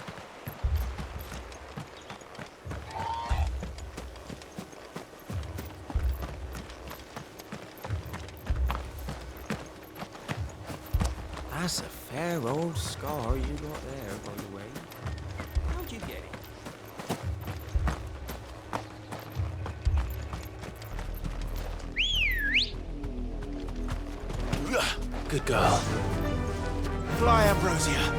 That's a fair old scar you got there, by the way. How'd you get it? Good girl. Fly, Ambrosia.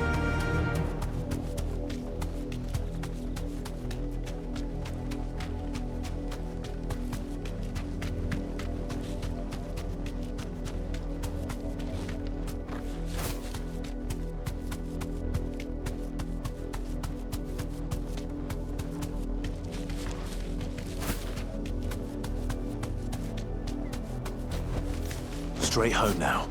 Straight home now.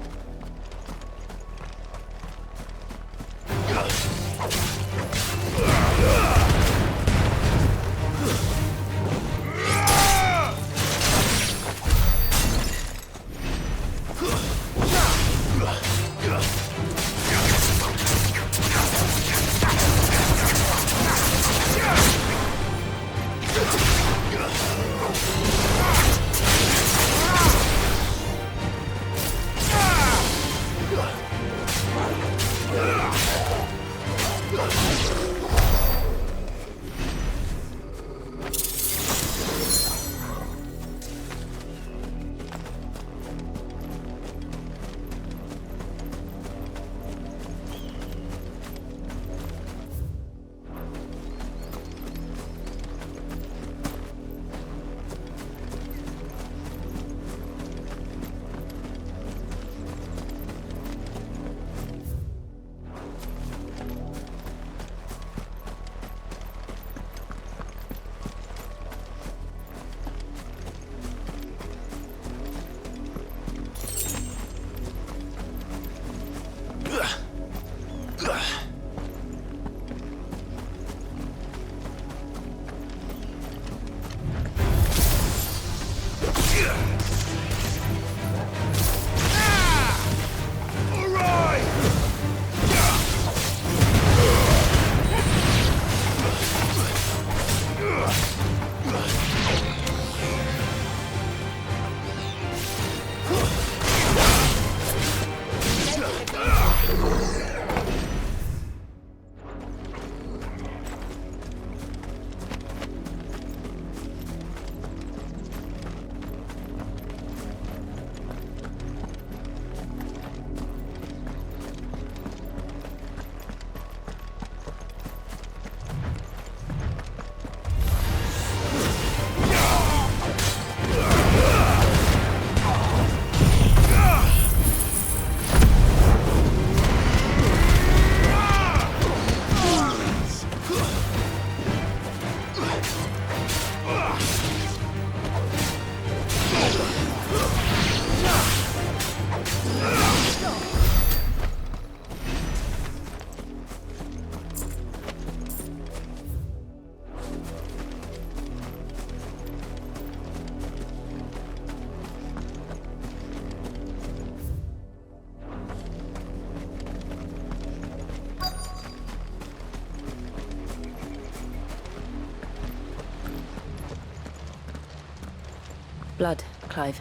Blood, Clive.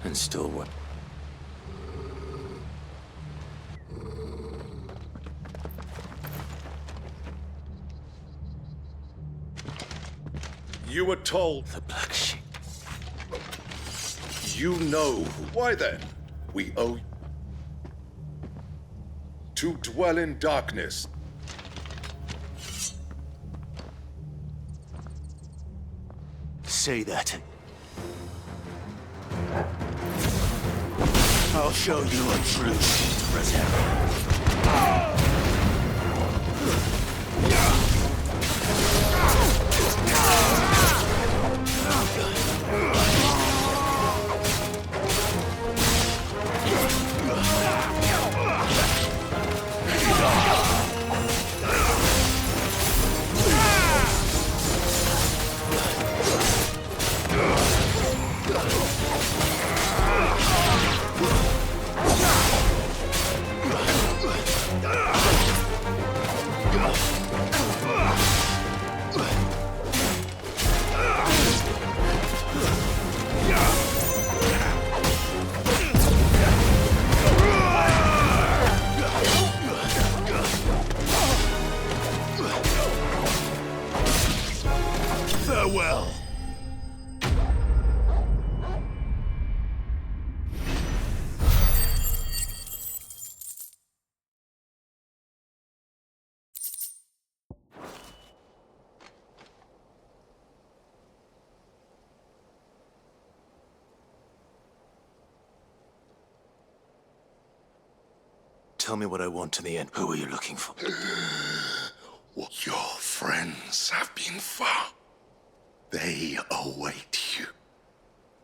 And still what? You were told the black sheep. You know. Why then? We owe to dwell in darkness. Say that. I'll show you a true Rosario. Farewell. Tell me what I want to the end. Who are you looking for? Your friends have been far. They await you.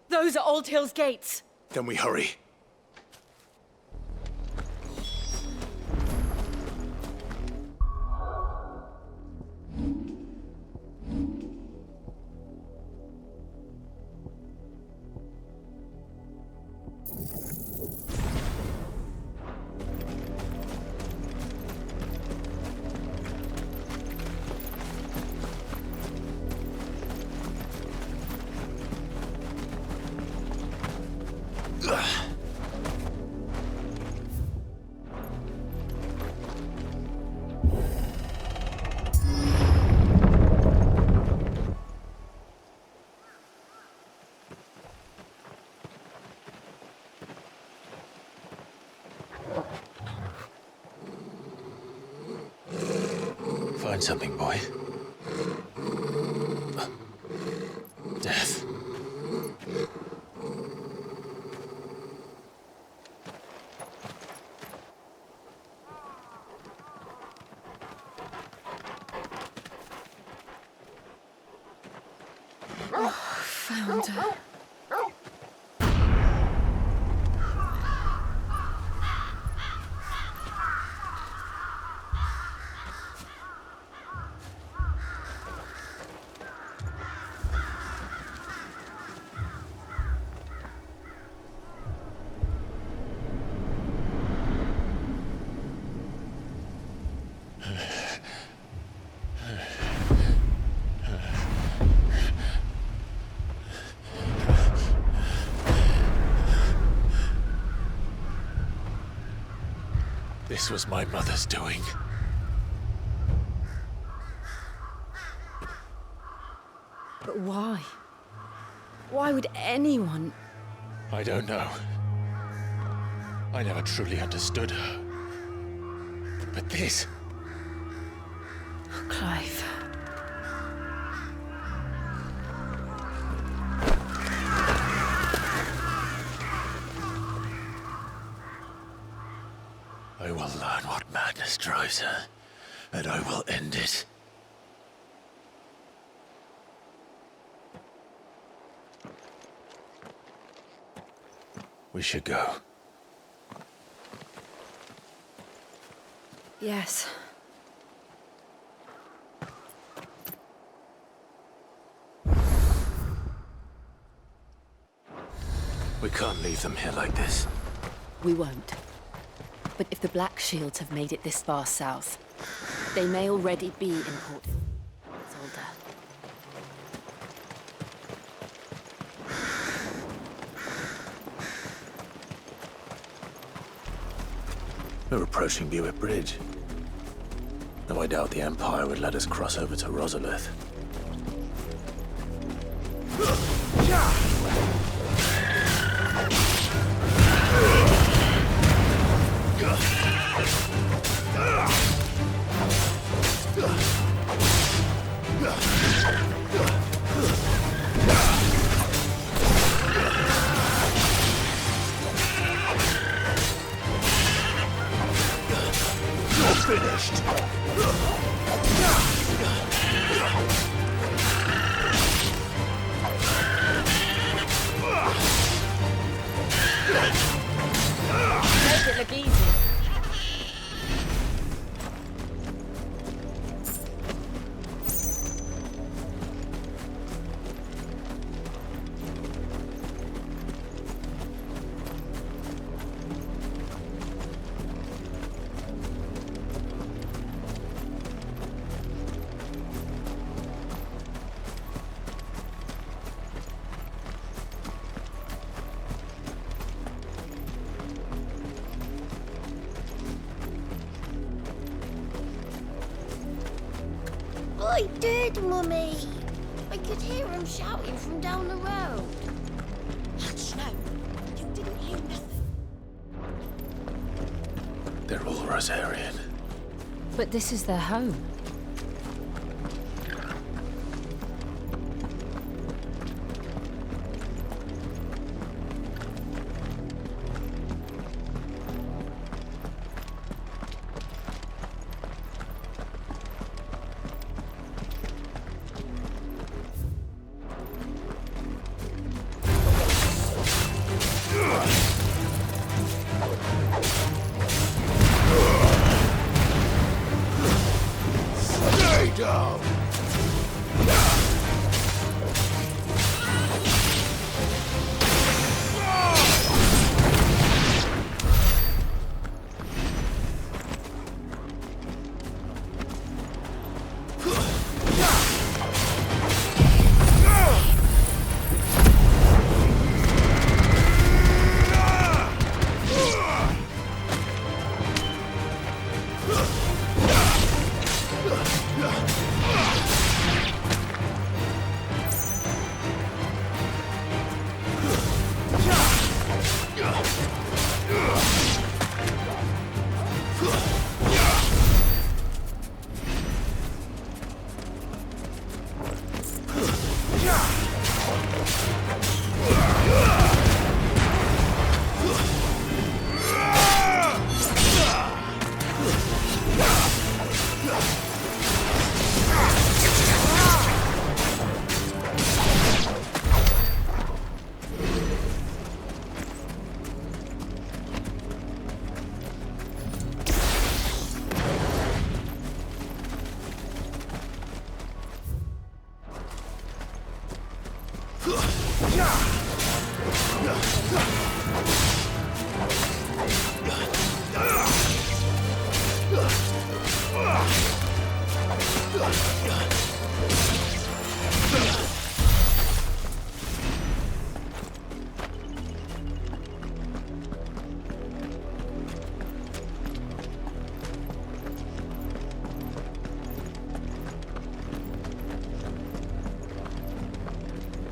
Those are Old Hill's gates. Then we hurry. Find something, boy. Death. Found her. This was my mother's doing. But why? Why would anyone... I don't know. I never truly understood her. But this... Clive. I will learn what madness drives her, and I will end it. We should go. Yes. We can't leave them here like this. We won't. But if the Black Shields have made it this far south, they may already be in Port Isolde. We're approaching Buick Bridge. Though I doubt the Empire would let us cross over to Rosalith. Finished. Make it look easy. I did, Mummy. I could hear him shouting from down the road. Hush, no. You didn't hear nothing. They're all Rosarian. But this is their home. Stay down.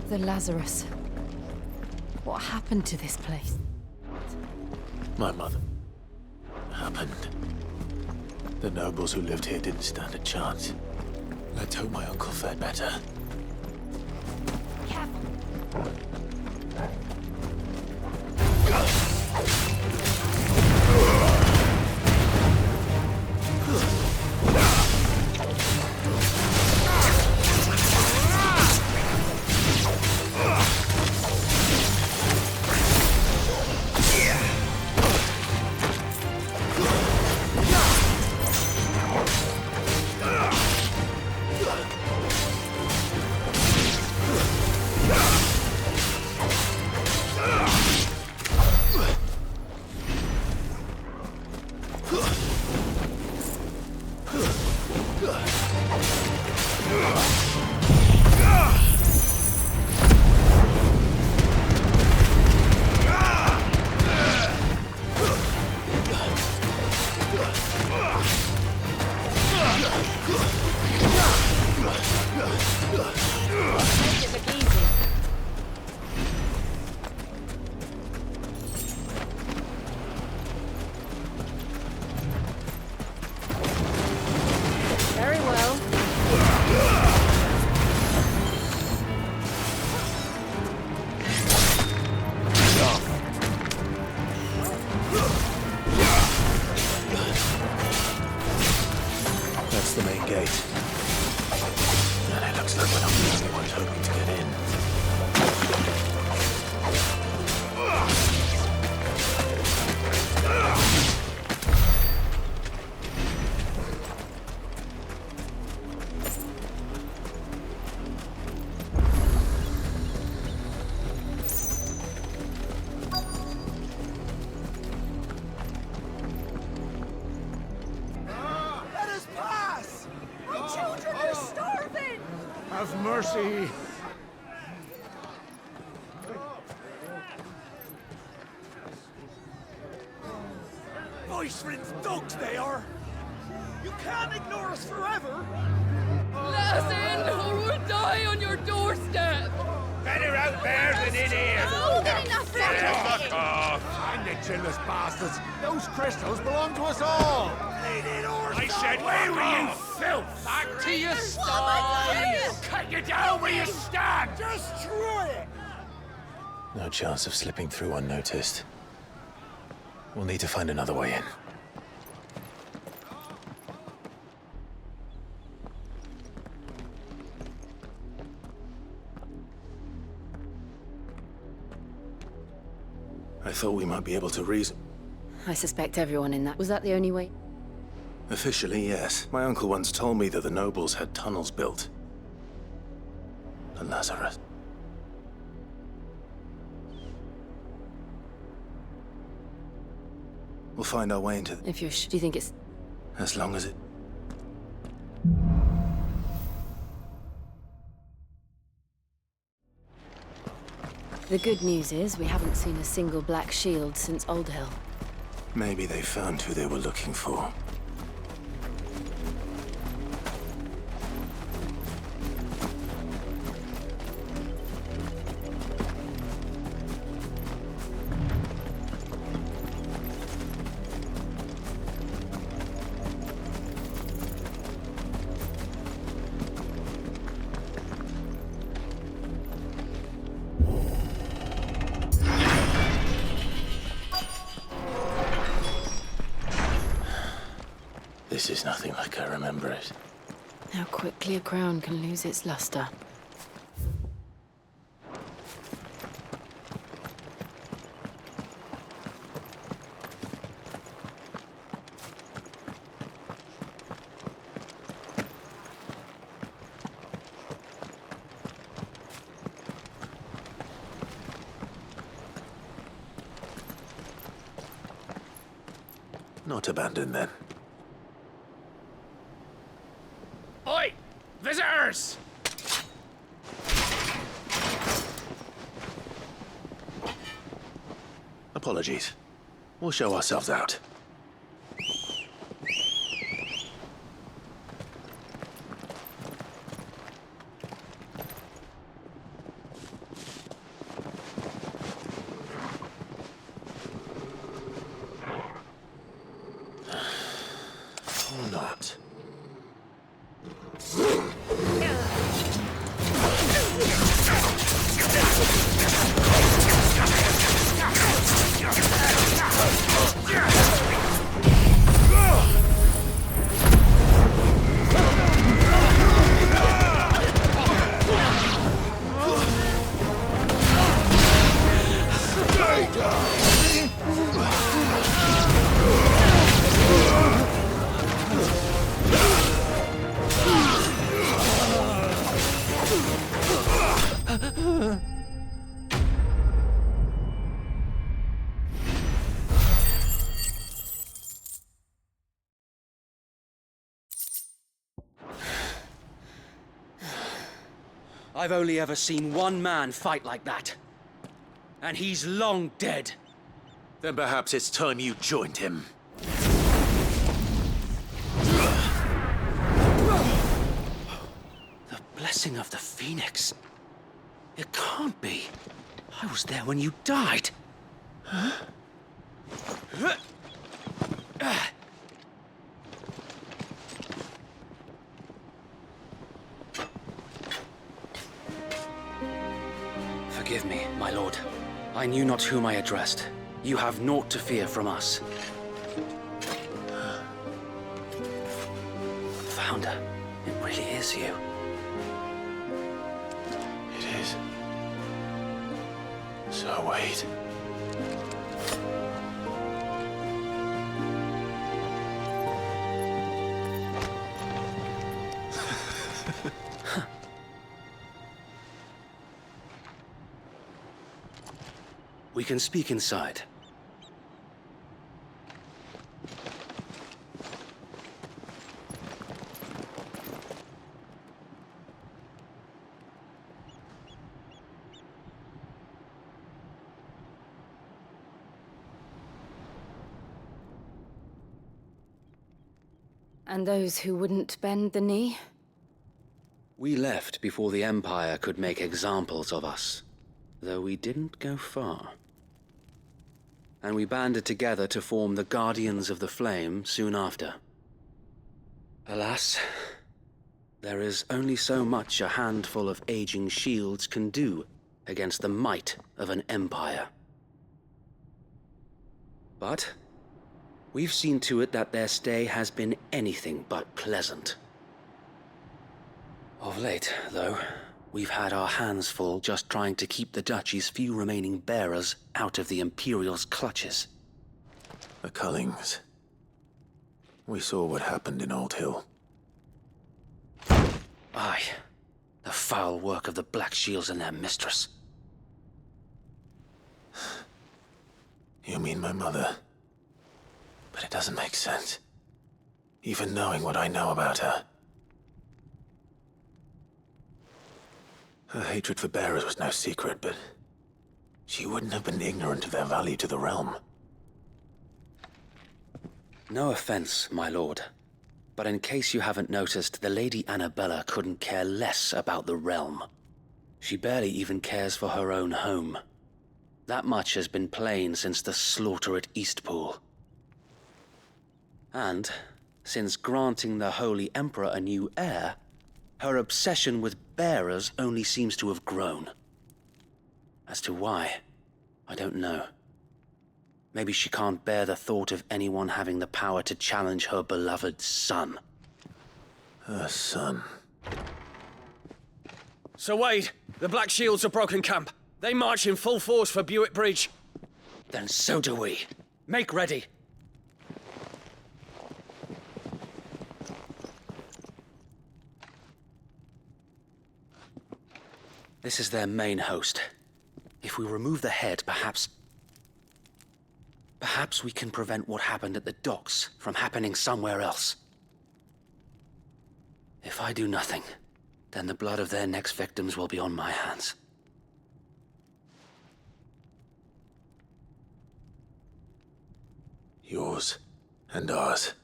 The Lazarus. What happened to this place? My mother. Happened. The nobles who lived here didn't stand a chance. Let's hope my uncle fared better. hoping to get in. Let us pass! My children are starving! Have mercy. Voice-rinsed dogs they are! You can't ignore us forever! Let us in, or we'll die on your doorstep! Better out there than in here. More than enough Fuck off. And the chillest bastards. Those crystals belong to us all. I said, where were you, filth? Back to your I'll cut you down where you stand. Destroy it! No chance of slipping through unnoticed. We'll need to find another way in. I thought we might be able to reason. I suspect everyone in that. Was that the only way? Officially, yes. My uncle once told me that the nobles had tunnels built. To Lazarus. We'll find our way into... If you're do you think it's... As long as it... The good news is we haven't seen a single black shield since Old Hill. Maybe they found who they were looking for. This is nothing like I remember it. How quickly a crown can lose its luster. Not abandoned then. Oi! Visitors! Apologies. We'll show ourselves out. Or not. I've only ever seen one man fight like that. And he's long dead. Then perhaps it's time you joined him. The blessing of the Phoenix. It can't be. I was there when you died. Huh? Forgive me, my lord. I knew not whom I addressed. You have naught to fear from us. Founder, it really is you. Sir Wade. We can speak inside. And those who wouldn't bend the knee? We left before the Empire could make examples of us, though we didn't go far. And we banded together to form the Guardians of the Flame soon after. Alas, there is only so much a handful of aging shields can do against the might of an empire. But we've seen to it that their stay has been anything but pleasant. Of late, though, we've had our hands full just trying to keep the Duchy's few remaining bearers out of the Imperial's clutches. The Cullings. We saw what happened in Old Hill. Aye. The foul work of the Black Shields and their mistress. You mean my mother? But it doesn't make sense. Even knowing what I know about her. Her hatred for bearers was no secret, but she wouldn't have been ignorant of their value to the realm. No offense, my lord. But in case you haven't noticed, the Lady Annabella couldn't care less about the realm. She barely even cares for her own home. That much has been plain since the slaughter at Eastpool. And, since granting the Holy Emperor a new heir, her obsession with bearers only seems to have grown. As to why, I don't know. Maybe she can't bear the thought of anyone having the power to challenge her beloved son. Her son. Sir Wade, the Black Shields have broken camp. They march in full force for Buick Bridge. Then so do we. Make ready. This is their main host. If we remove the head, perhaps we can prevent what happened at the docks from happening somewhere else. If I do nothing, then the blood of their next victims will be on my hands. Yours and ours.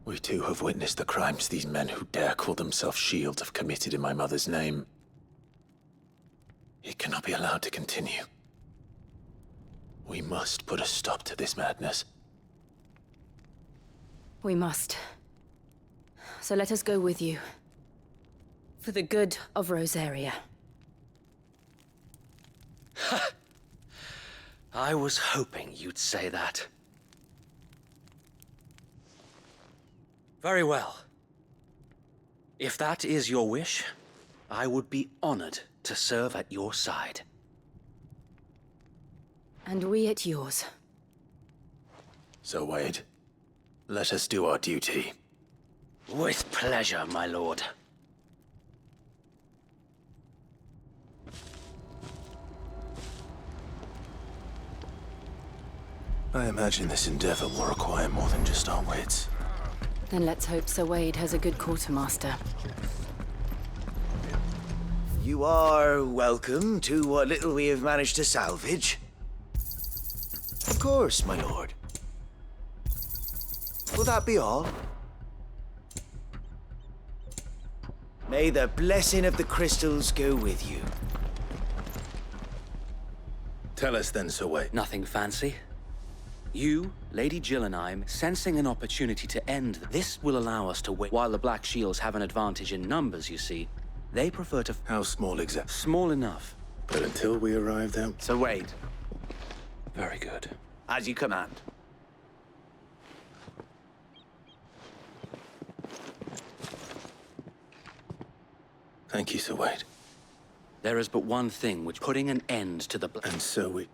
We too have witnessed the crimes these men who dare call themselves shields have committed in my mother's name. It cannot be allowed to continue. We must put a stop to this madness. We must. So let us go with you. For the good of Rosaria. I was hoping you'd say that. Very well. If that is your wish, I would be honored to serve at your side. And we at yours. So, Wade, let us do our duty. With pleasure, my lord. I imagine this endeavor will require more than just our wits. Then let's hope Sir Wade has a good quartermaster. You are welcome to what little we have managed to salvage. Of course, my lord. Will that be all? May the blessing of the crystals go with you. Tell us then, Sir Wade. Nothing fancy. You, Lady Jill and I, sensing an opportunity to end this will allow us to wait. While the Black Shields have an advantage in numbers, you see, they prefer to... How small exactly? Small enough. But until we arrive there... Sir Wade. Very good. As you command. Thank you, Sir Wade. There is but one thing which putting an end to the... And so we...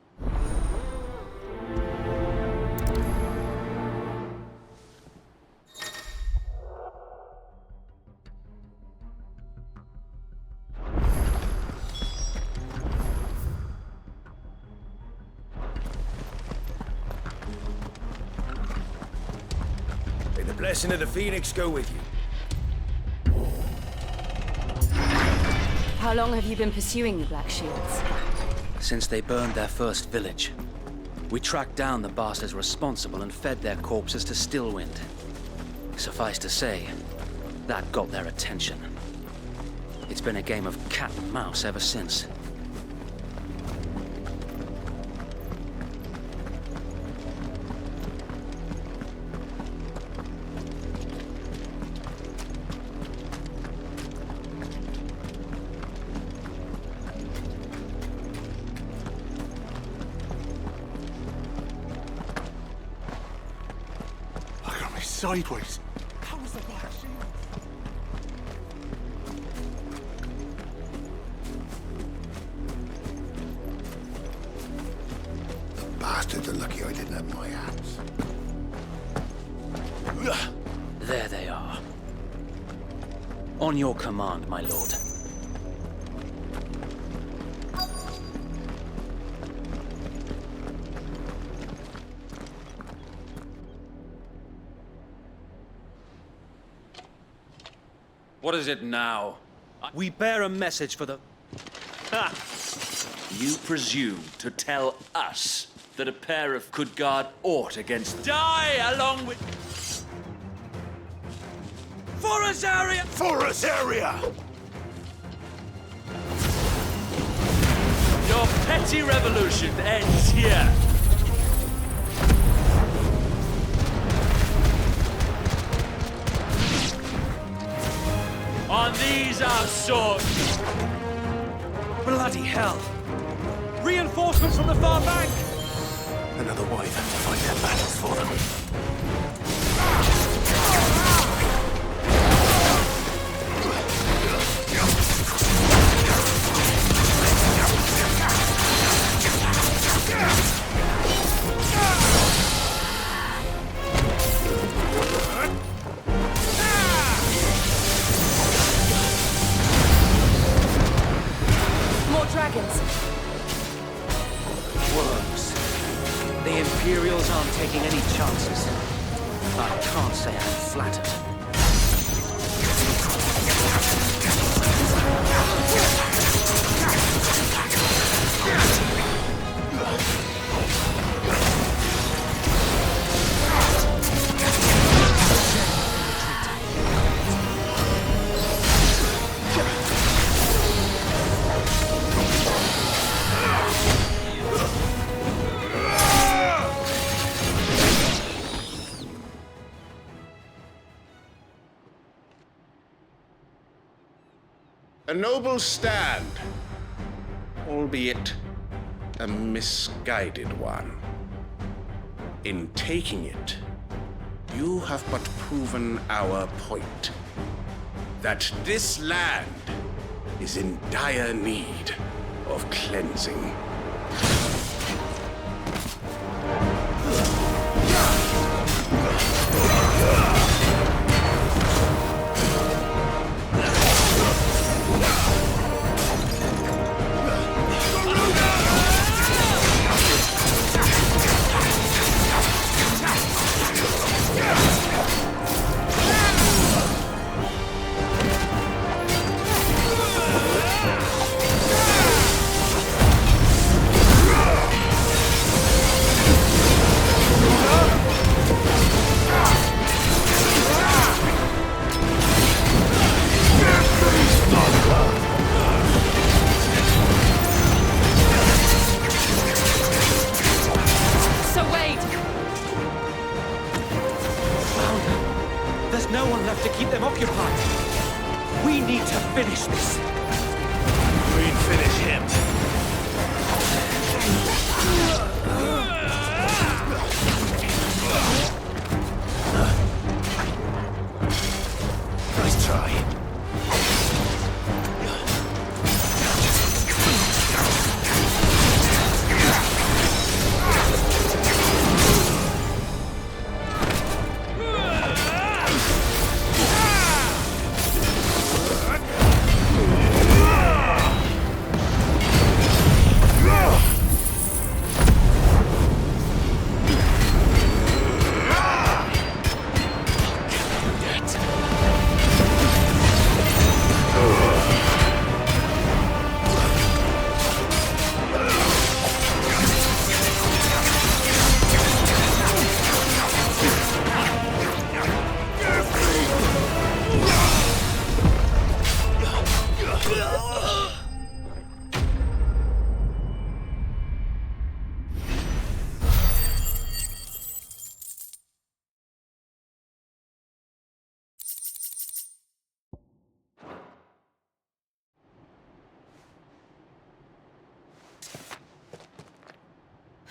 May the blessing of the Phoenix go with you. How long have you been pursuing the Black Shields? Since they burned their first village. We tracked down the bastards responsible and fed their corpses to Stillwind. Suffice to say, that got their attention. It's been a game of cat and mouse ever since. Sideways. How was the Black Shield? The bastards are lucky I didn't have my axe. There they are. On your command, my lord. What is it now? We bear a message for the... Ha! You presume to tell us that a pair of could guard aught against... Die along with... For us area! For us area! Your petty revolution ends here. On these our swords! Bloody hell! Reinforcements from the far bank! Another way to fight their battles for them. Dragons. Worms. The Imperials aren't taking any chances. I can't say I'm flattered. A noble stand, albeit a misguided one. In taking it, you have but proven our point. That this land is in dire need of cleansing. There's no one left to keep them occupied. We need to finish this. We'd finish him. Nice try.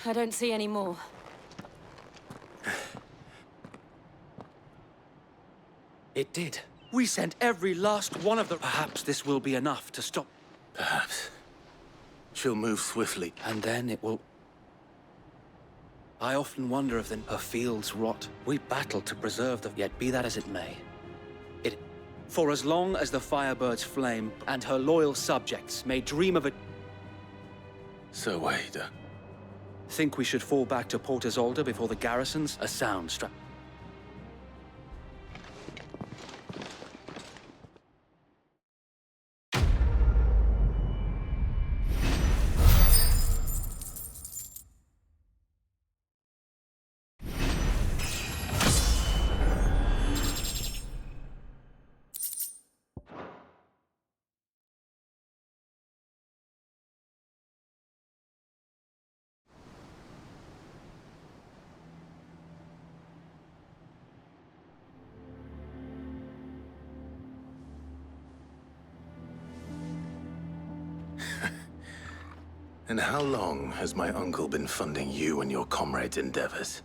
I don't see any more. It did. We sent every last one of them. Perhaps this will be enough to stop. Perhaps. She'll move swiftly. And then it will... I often wonder if her fields rot. We battled to preserve them, yet be that as it may. For as long as the Firebirds flame and her loyal subjects may dream of it... So wait. Think we should fall back to Port Isolde before the garrisons? A sound And how long has my uncle been funding you and your comrades' endeavors?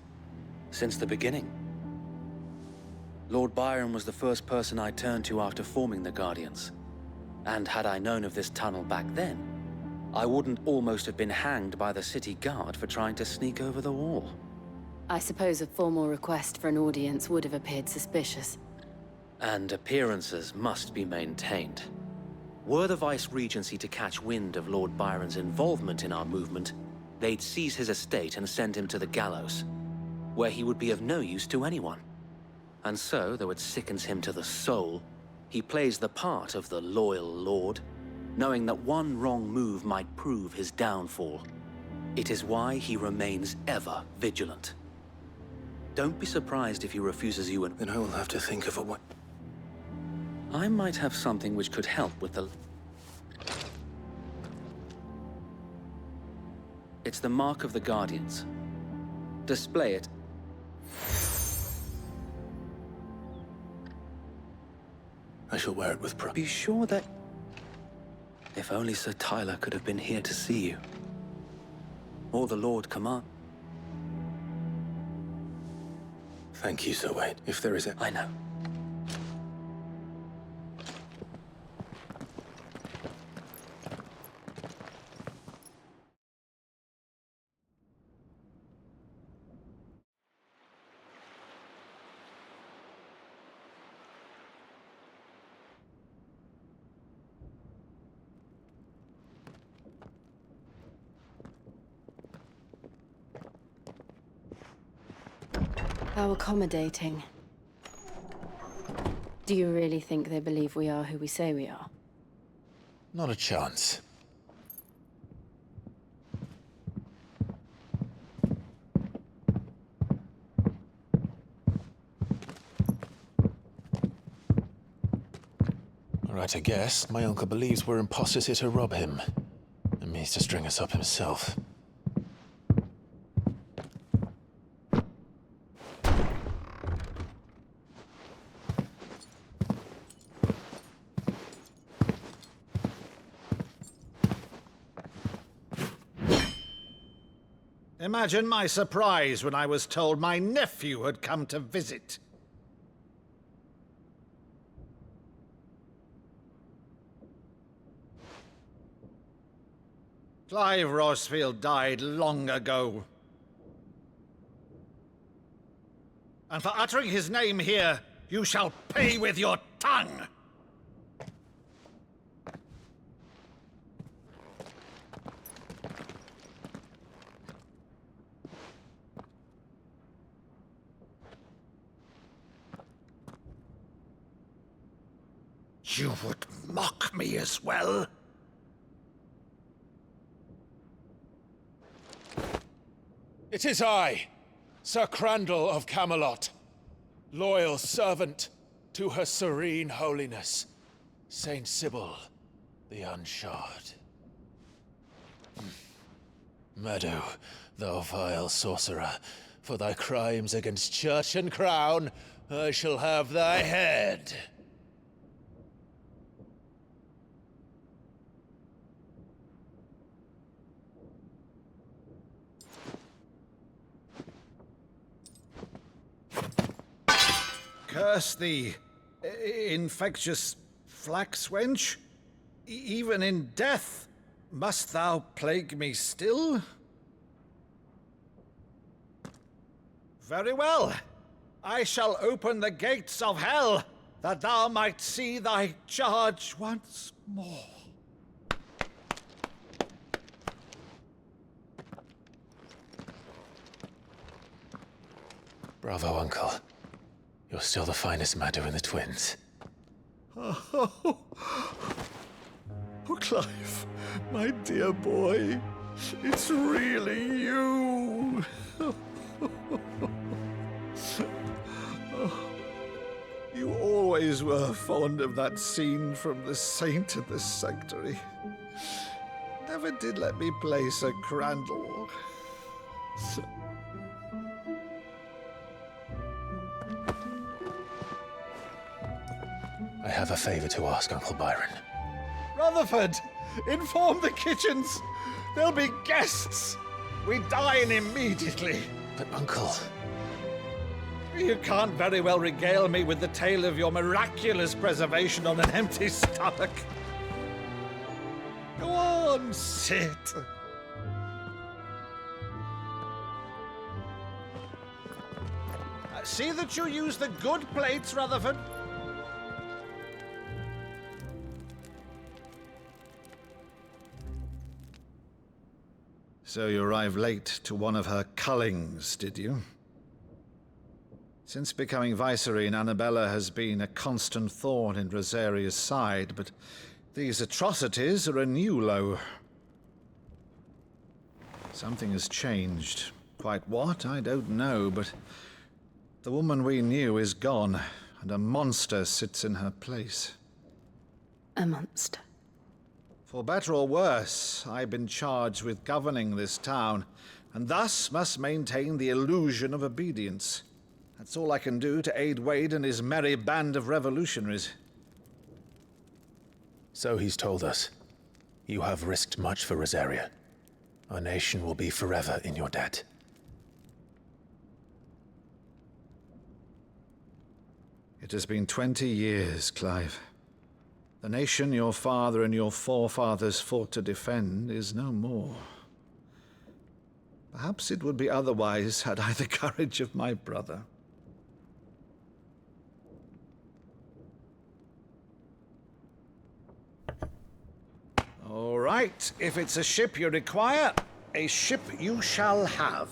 Since the beginning. Lord Byron was the first person I turned to after forming the Guardians. And had I known of this tunnel back then, I wouldn't almost have been hanged by the city guard for trying to sneak over the wall. I suppose a formal request for an audience would have appeared suspicious. And appearances must be maintained. Were the Vice-Regency to catch wind of Lord Byron's involvement in our movement, they'd seize his estate and send him to the gallows, where he would be of no use to anyone. And so, though it sickens him to the soul, he plays the part of the loyal lord, knowing that one wrong move might prove his downfall. It is why he remains ever vigilant. Don't be surprised if he refuses you and... Then I will have to think of a way. I might have something which could help with the... It's the mark of the Guardians. Display it. I shall wear it with pride. Be sure that... If only Sir Tyler could have been here to see you. Or the Lord Command. Thank you, Sir Wade. If there is a... I know. How accommodating. Do you really think they believe we are who we say we are? Not a chance. All right, I guess. My uncle believes we're imposters here to rob him, and means to string us up himself. Imagine my surprise when I was told my nephew had come to visit. Clive Rosfield died long ago. And for uttering his name here, you shall pay with your tongue! You would mock me as well? It is I, Sir Crandall of Camelot, loyal servant to her serene holiness, Saint Sybil, the unshod. Meadow, thou vile sorcerer, for thy crimes against church and crown, I shall have thy head. Curse thee, infectious flax wench. Even in death, must thou plague me still? Very well. I shall open the gates of hell, that thou might see thy charge once more. Bravo, Uncle. You're still the finest Meadow in the twins. Oh, Clive, my dear boy, it's really you. You always were fond of that scene from The Saint in the Sanctuary. Never did let me play Sir Crandall. I have a favor to ask, Uncle Byron. Rutherford, inform the kitchens. There'll be guests. We dine immediately. But, Uncle... You can't very well regale me with the tale of your miraculous preservation on an empty stomach. Go on, sit. See that you use the good plates, Rutherford. So you arrived late to one of her cullings, did you? Since becoming Vicereine, Annabella has been a constant thorn in Rosaria's side, but these atrocities are a new low. Something has changed. Quite what, I don't know, but the woman we knew is gone, and a monster sits in her place. A monster? For better or worse, I've been charged with governing this town, and thus must maintain the illusion of obedience. That's all I can do to aid Wade and his merry band of revolutionaries. So he's told us. You have risked much for Rosaria. Our nation will be forever in your debt. It has been 20 years, Clive. The nation your father and your forefathers fought to defend is no more. Perhaps it would be otherwise had I the courage of my brother. All right, if it's a ship you require, a ship you shall have.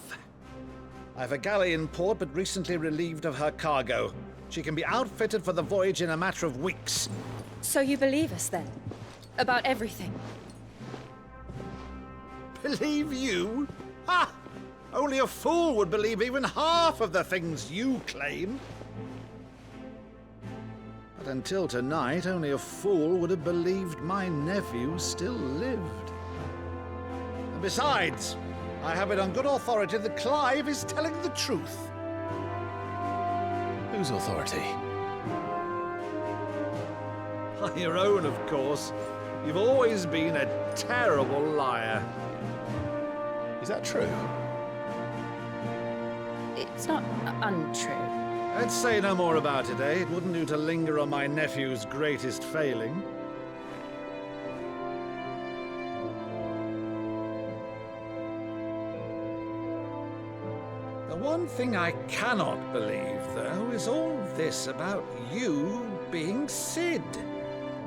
I've a galley in port, but recently relieved of her cargo. She can be outfitted for the voyage in a matter of weeks. So you believe us, then? About everything? Believe you? Ha! Only a fool would believe even half of the things you claim. But until tonight, only a fool would have believed my nephew still lived. And besides, I have it on good authority that Clive is telling the truth. Whose authority? On your own, of course. You've always been a terrible liar. Is that true? It's not untrue. Let's say no more about it, eh? It wouldn't do to linger on my nephew's greatest failing. The one thing I cannot believe, though, is all this about you being Sid.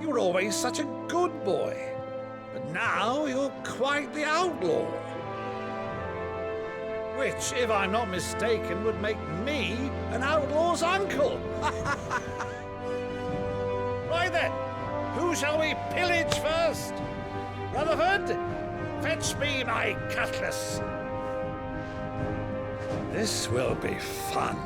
You were always such a good boy, but now you're quite the outlaw. Which, if I'm not mistaken, would make me an outlaw's uncle. Right then, who shall we pillage first? Rutherford, fetch me my cutlass. This will be fun.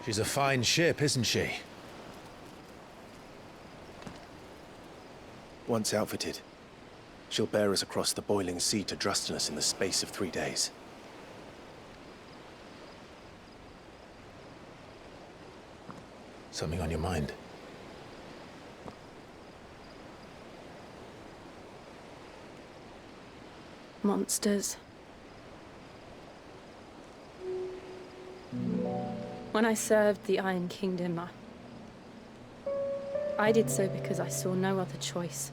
She's a fine ship, isn't she? Once outfitted, she'll bear us across the boiling sea to Drustinus in the space of 3 days. Something on your mind? Monsters. When I served the Iron Kingdom, I did so because I saw no other choice.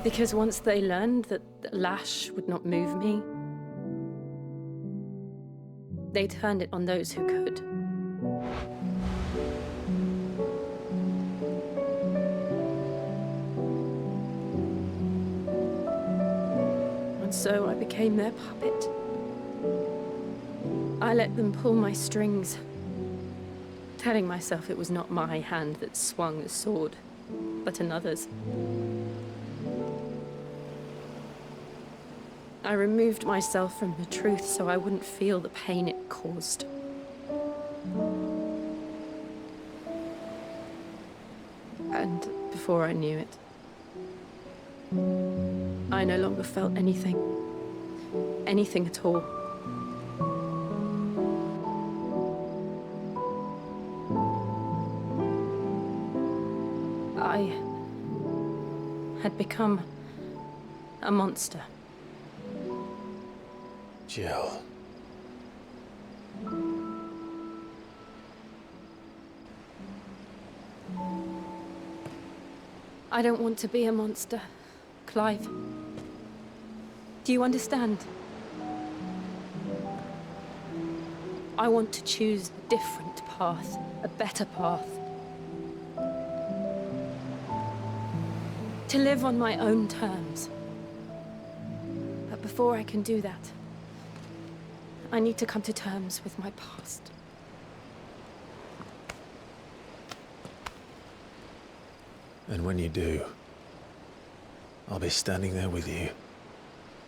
Because once they learned that the lash would not move me, they turned it on those who could. And so I became their puppet. I let them pull my strings, telling myself it was not my hand that swung the sword, but another's. I removed myself from the truth so I wouldn't feel the pain it caused. And before I knew it, I no longer felt anything. Anything at all. I had become a monster. Jill. I don't want to be a monster, Clive. Do you understand? I want to choose a different path, a better path. To live on my own terms. But before I can do that, I need to come to terms with my past. And when you do, I'll be standing there with you,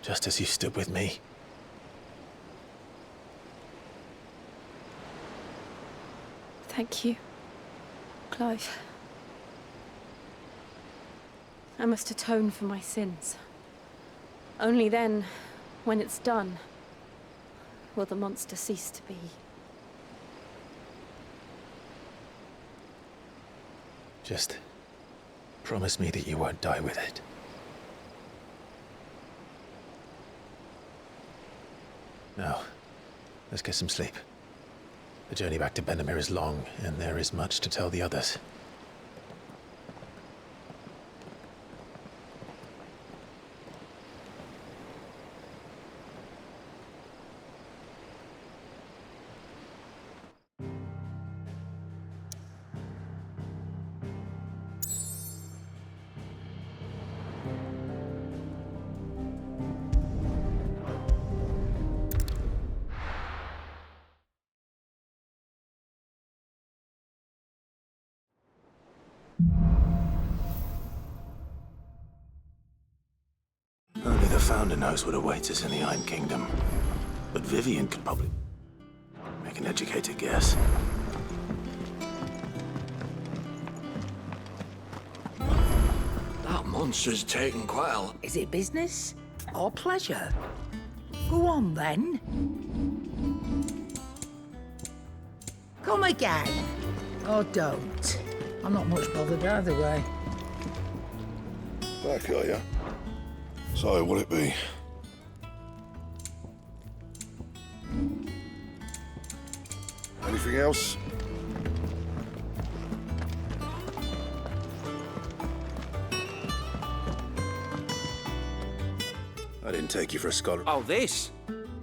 just as you stood with me. Thank you, Clive. I must atone for my sins. Only then, when it's done, will the monster cease to be. Just promise me that you won't die with it. Now, let's get some sleep. The journey back to Benamir is long, and there is much to tell the others. Only the Founder knows what awaits us in the Iron Kingdom. But Vivian could probably make an educated guess. That monster's taken quite a... Is it business or pleasure? Go on, then. Come again. Or don't. I'm not much bothered either way. Back, are you? So, what'll it be? Anything else? I didn't take you for a scholar. Oh, this?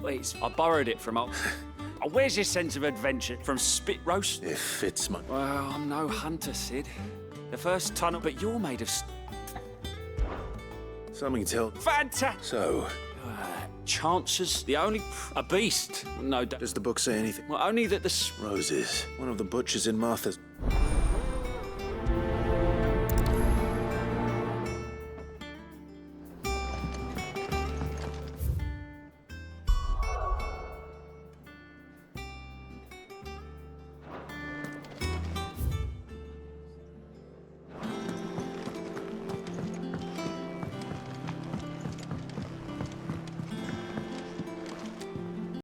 Wait, I borrowed it from... Oh, where's your sense of adventure? From spit roast? If it's my... Well, I'm no hunter, Sid. The first tunnel, but you're made of... Something tell... Fantastic! So... chances, the only... a beast. No doubt. Does the book say anything? Well, only that the... Roses. One of the butchers in Martha's...